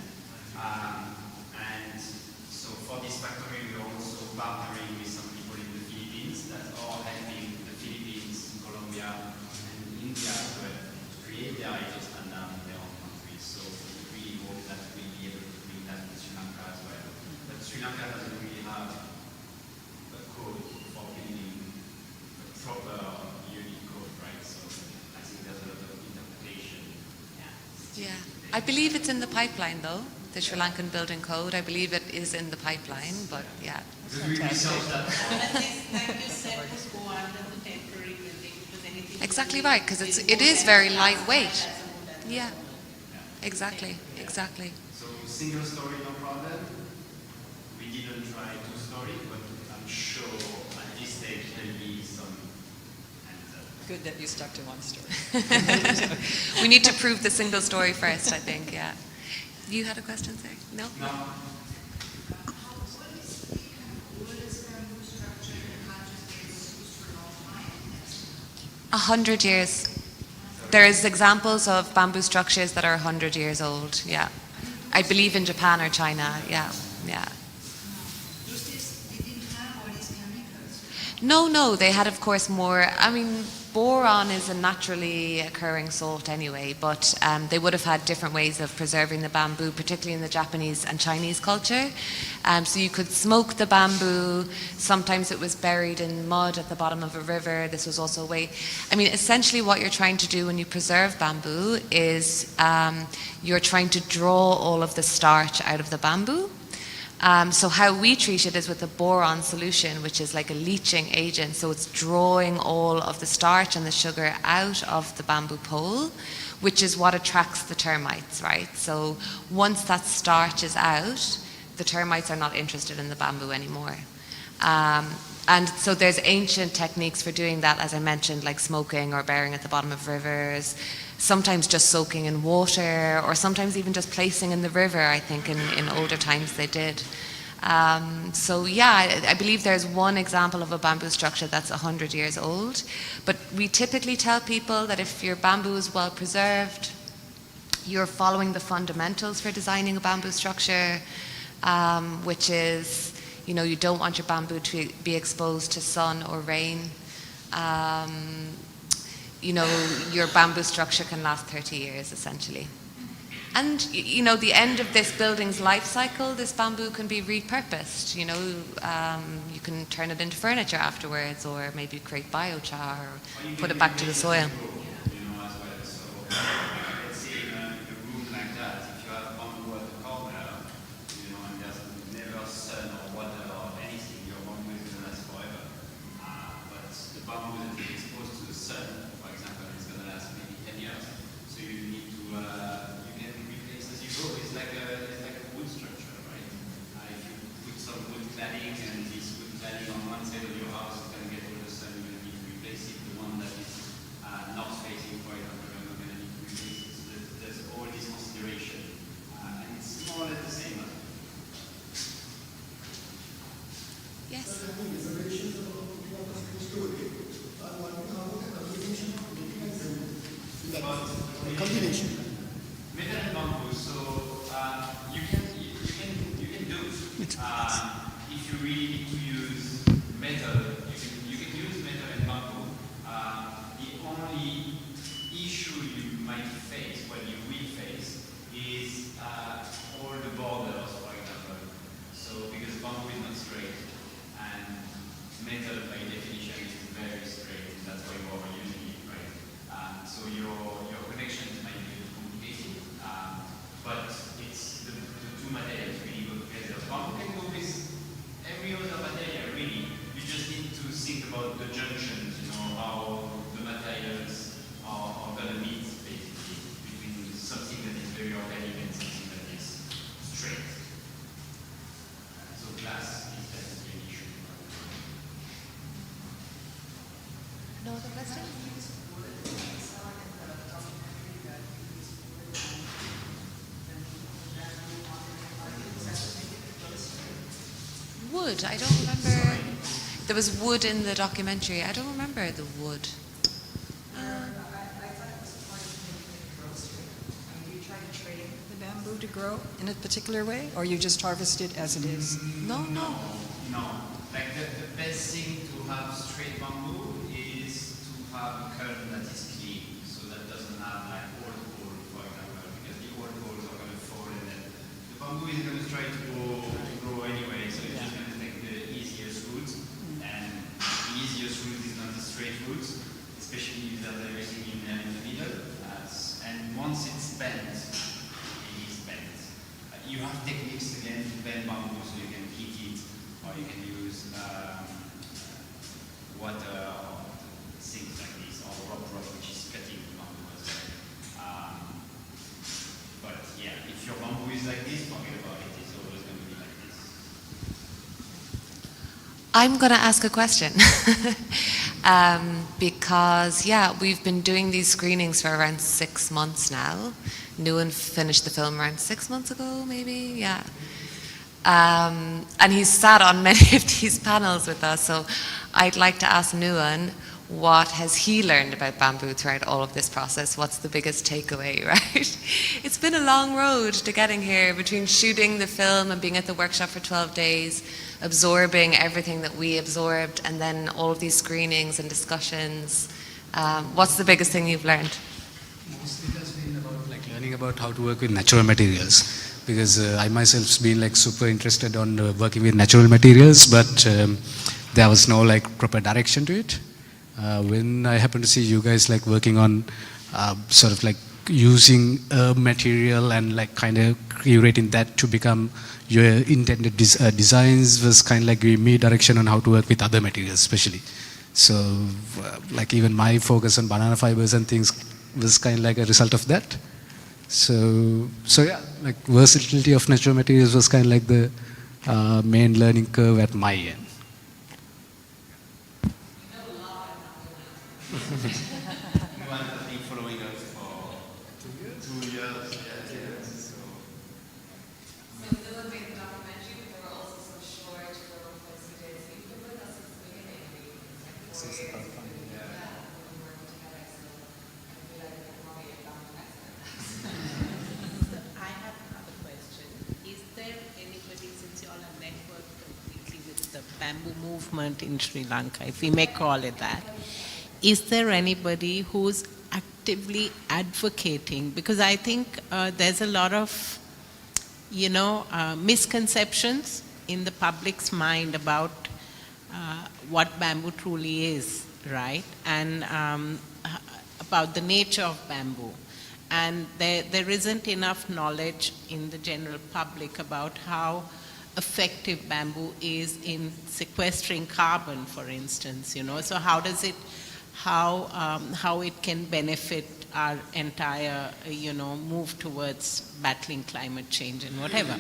And so for this factory, we're also partnering with some people in the Philippines that are helping the Philippines, Colombia, and India as well to create their ISO standard in their own countries. So we really hope that we'll be able to bring that to Sri Lanka as well. But Sri Lanka doesn't really have a code for building a proper unique code, right? So I think there's a lot of interpretation. Yeah. I believe it's in the pipeline though, the Sri Lankan building code. I believe it is in the pipeline, but yeah. Exactly right, because it is very lightweight. Yeah, exactly. So single story, no problem. We didn't try two-story, but I'm sure at this stage there'll be some. Good that you stuck to one story. We need to prove the single story first, I think, yeah. You had a question, sir? No? No. 100 years. There is examples of bamboo structures that are 100 years old, yeah. I believe in Japan or China, yeah. No, they had of course more, boron is a naturally occurring salt anyway, but they would have had different ways of preserving the bamboo, particularly in the Japanese and Chinese culture. So you could smoke the bamboo, sometimes it was buried in mud at the bottom of a river. This was also a way, essentially what you're trying to do when you preserve bamboo is you're trying to draw all of the starch out of the bamboo. So how we treat it is with a boron solution, which is like a leaching agent. So it's drawing all of the starch and the sugar out of the bamboo pole, which is what attracts the termites, right? So once that starch is out, the termites are not interested in the bamboo anymore. And so there's ancient techniques for doing that, as I mentioned, like smoking or burying at the bottom of rivers, sometimes just soaking in water, or sometimes even just placing in the river. I think in older times they did. So yeah, I believe there's one example of a bamboo structure that's 100 years old. But we typically tell people that if your bamboo is well preserved, you're following the fundamentals for designing a bamboo structure, which is, you don't want your bamboo to be exposed to sun or rain. Your bamboo structure can last 30 years, essentially. And, the end of this building's life cycle, this bamboo can be repurposed. You can turn it into furniture afterwards, or maybe create biochar, or put it back to the soil. Let's say in a room like that, if you have bamboo at the corner, and there's never sun or water or anything, your bamboo is going to last forever. But the bamboo that is exposed to the sun, for example, is going to last maybe 10 years. So you need to, you can replace as you go. It's like a wood structure, right? If you put some wood cladding and this wood cladding on one side of your house, it's going to get all the sun, you're going to need to replace it. The one that is north facing, for example, you're not going to need to replace it. So there's all this consideration. And it's more or less the same. Yes. Combination. Metal and bamboo. So you can do. If you really need to use metal, you can use metal and bamboo. The only issue you might face, what you will face, is all the borders, for example. So because bamboo is not straight, and metal by definition is very straight, that's why we're using it, right? So your connections might be a bit complicated, but it's the two materials really go together. Bamboo can go with every other material, really. You just need to think about the junctions, how the materials are going to meet, basically, between something that is very organic and something that is straight. wood. I don't remember. There was wood in the documentary. I don't remember the wood. The bamboo to grow in a particular way, or you just harvest it as it is? No. No. Like the best thing to have straight bamboo is to have a curtain that is clean, so that doesn't have like old coal, for example, because the old coals are going to fall and then the bamboo is going to try to grow anyway, so it's just going to take the easiest route, and the easiest route is not the straight route, especially if there's everything in the middle. And once it's bent, it is bent. You have techniques again to bend bamboo, so you can heat it, or you can use water or things like this, or rock, which is cutting the bamboo as well. But yeah, if your bamboo is like this, forget about it. It's always going to be like this. I'm going to ask a question. Because, yeah, we've been doing these screenings for around 6 months now. Nuan finished the film around 6 months ago, maybe, yeah. And he's sat on many of these panels with us, so I'd like to ask Nuan, what has he learned about bamboo throughout all of this process? What's the biggest takeaway, right? It's been a long road to getting here, between shooting the film and being at the workshop for 12 days, absorbing everything that we absorbed, and then all of these screenings and discussions. What's the biggest thing you've learned? Mostly it has been about like learning about how to work with natural materials, because I myself been like super interested on working with natural materials, but there was no like proper direction to it. When I happened to see you guys like working on sort of like using a material and like kind of curating that to become your intended designs, was kind of like giving me direction on how to work with other materials especially. So like even my focus on banana fibers and things was kind of like a result of that. So yeah, like versatility of natural materials was kind of like the main learning curve at my end. Nuan has been following us for 2 years. So Nuan made the documentary, but there were also some short film clips we did. So you've been with us since the beginning. Since the beginning. Yeah, we've been working together, so I feel like we're probably a bamboo expert. So I have another question. Is there anybody, since you all are networked completely with the bamboo movement in Sri Lanka, if we may call it that, is there anybody who's actively advocating? Because I think there's a lot of, misconceptions in the public's mind about what bamboo truly is, right? And about the nature of bamboo. And there isn't enough knowledge in the general public about how effective bamboo is in sequestering carbon, for instance, So how does it, how it can benefit our entire, move towards battling climate change and whatever.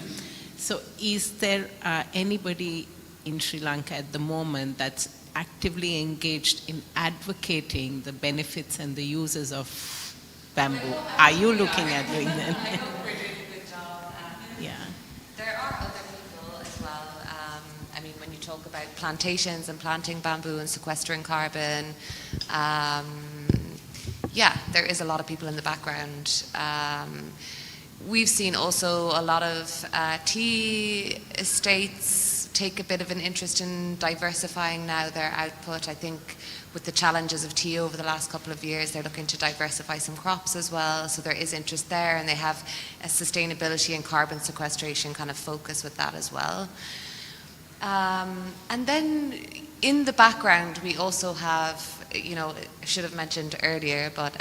So is there anybody in Sri Lanka at the moment that's actively engaged in advocating the benefits and the uses of bamboo? Are you looking at doing that? I hope we're doing a good job. Yeah. There are other people as well. I mean, when you talk about plantations and planting bamboo and sequestering carbon, yeah, there is a lot of people in the background. We've seen also a lot of tea estates take a bit of an interest in diversifying now their output. I think with the challenges of tea over the last couple of years, they're looking to diversify some crops as well. So there is interest there, and they have a sustainability and carbon sequestration kind of focus with that as well. And then in the background, we also have, I should have mentioned earlier, but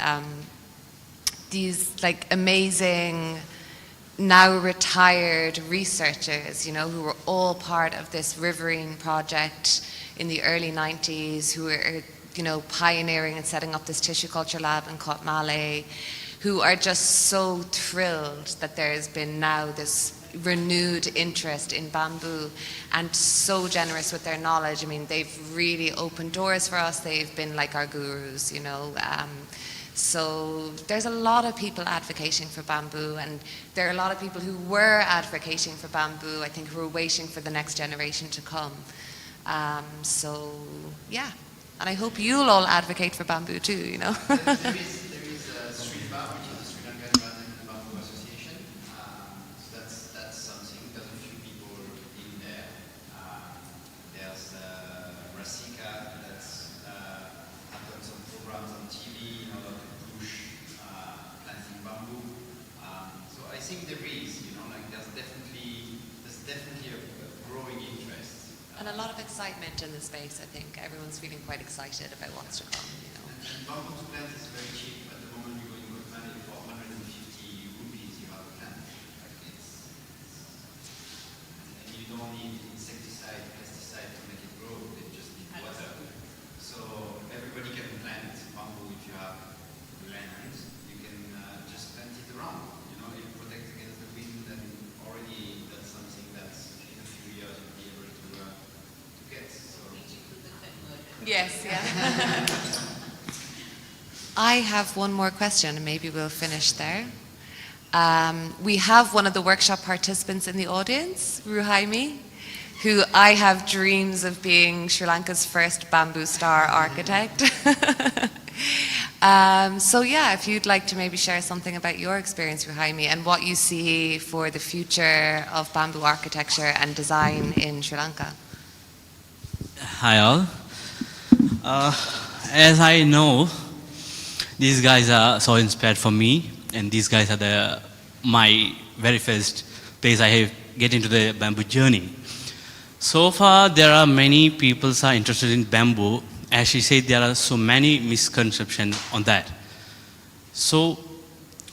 these like amazing, now retired researchers, who were all part of this riverine project in the early 90s, who were, pioneering and setting up this tissue culture lab in Kotmale, who are just so thrilled that there's been now this renewed interest in bamboo, and so generous with their knowledge. I mean, they've really opened doors for us. They've been like our gurus, So there's a lot of people advocating for bamboo, and there are a lot of people who were advocating for bamboo, I think, who are waiting for the next generation to come. So yeah, and I hope you'll all advocate for bamboo too, you know. There is Street Bar, which is the Sri Lankan Bamboo Association. So that's something. There's a few people in there. There's Rasika that's have done some programs on TV in order to push planting bamboo. So I think there is, you know, like there's definitely a growing interest. And a lot of excitement in the space, I think. Everyone's feeling quite excited about what's to come, you know. And bamboo to plant is very cheap. At the moment, you go in Kathmandu for 150 rupees, you have a plant. Like and you don't need insecticide, pesticide to make it grow. They just need water. So everybody can plant bamboo if you have land. You can just plant it around. You know, it protects against the wind, and already that's something that's in a few years you'll be able to get. So. Yes, yeah. I have one more question, and maybe we'll finish there. We have one of the workshop participants in the audience, Ruhaimi, who I have dreams of being Sri Lanka's first bamboo star architect. So yeah, if you'd like to maybe share something about your experience, Ruhaimi, and what you see for the future of bamboo architecture and design in Sri Lanka. Hi all. As I know, these guys are so inspired for me, and these guys are my very first place I have get into the bamboo journey. So far, there are many people are interested in bamboo. As she said, there are so many misconceptions on that. So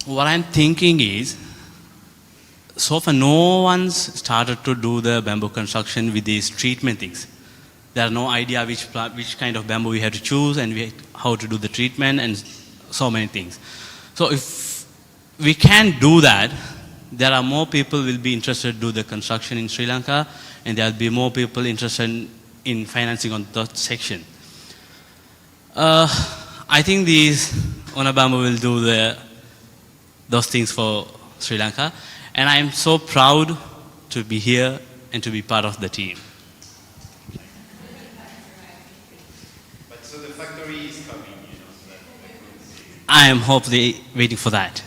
what I'm thinking is, so far no one's started to do the bamboo construction with these treatment things. There are no idea which kind of bamboo we have to choose and how to do the treatment and so many things. So if we can do that, there are more people will be interested to do the construction in Sri Lanka, and there will be more people interested in financing on that section. I think these Ona Bamboo will do those things for Sri Lanka, and I am so proud to be here and to be part of the team. But so the factory is coming, you know, so that I am hopefully waiting for that.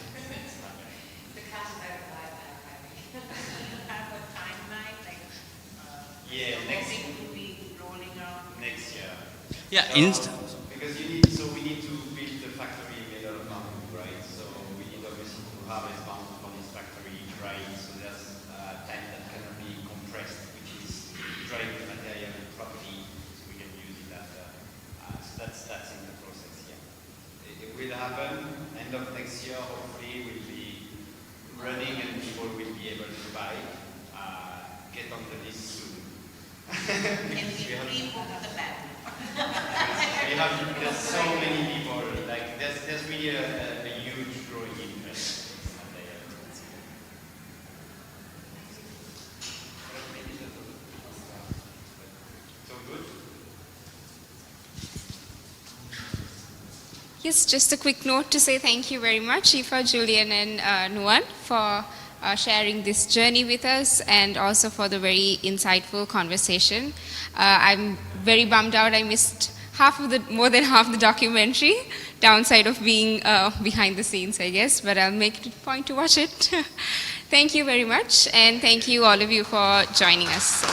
Yeah, next year. Yeah, because we need to build the factory made out of bamboo, right? So we need obviously to harvest bamboo from this factory, dry it, so there's time that cannot be compressed, which is drying the material properly, so we can use it after. So that's in the process, yeah. It will happen end of next year. Hopefully, we'll be running and people will be able to buy. Get onto this soon. There's so many people, like there's really a huge growing interest. So good? Yes, just a quick note to say thank you very much, Aoife, Julian, and Nuwan, for sharing this journey with us, and also for the very insightful conversation. I'm very bummed out I missed more than half the documentary, downside of being behind the scenes, I guess, but I'll make it a point to watch it. Thank you very much, and thank you all of you for joining us.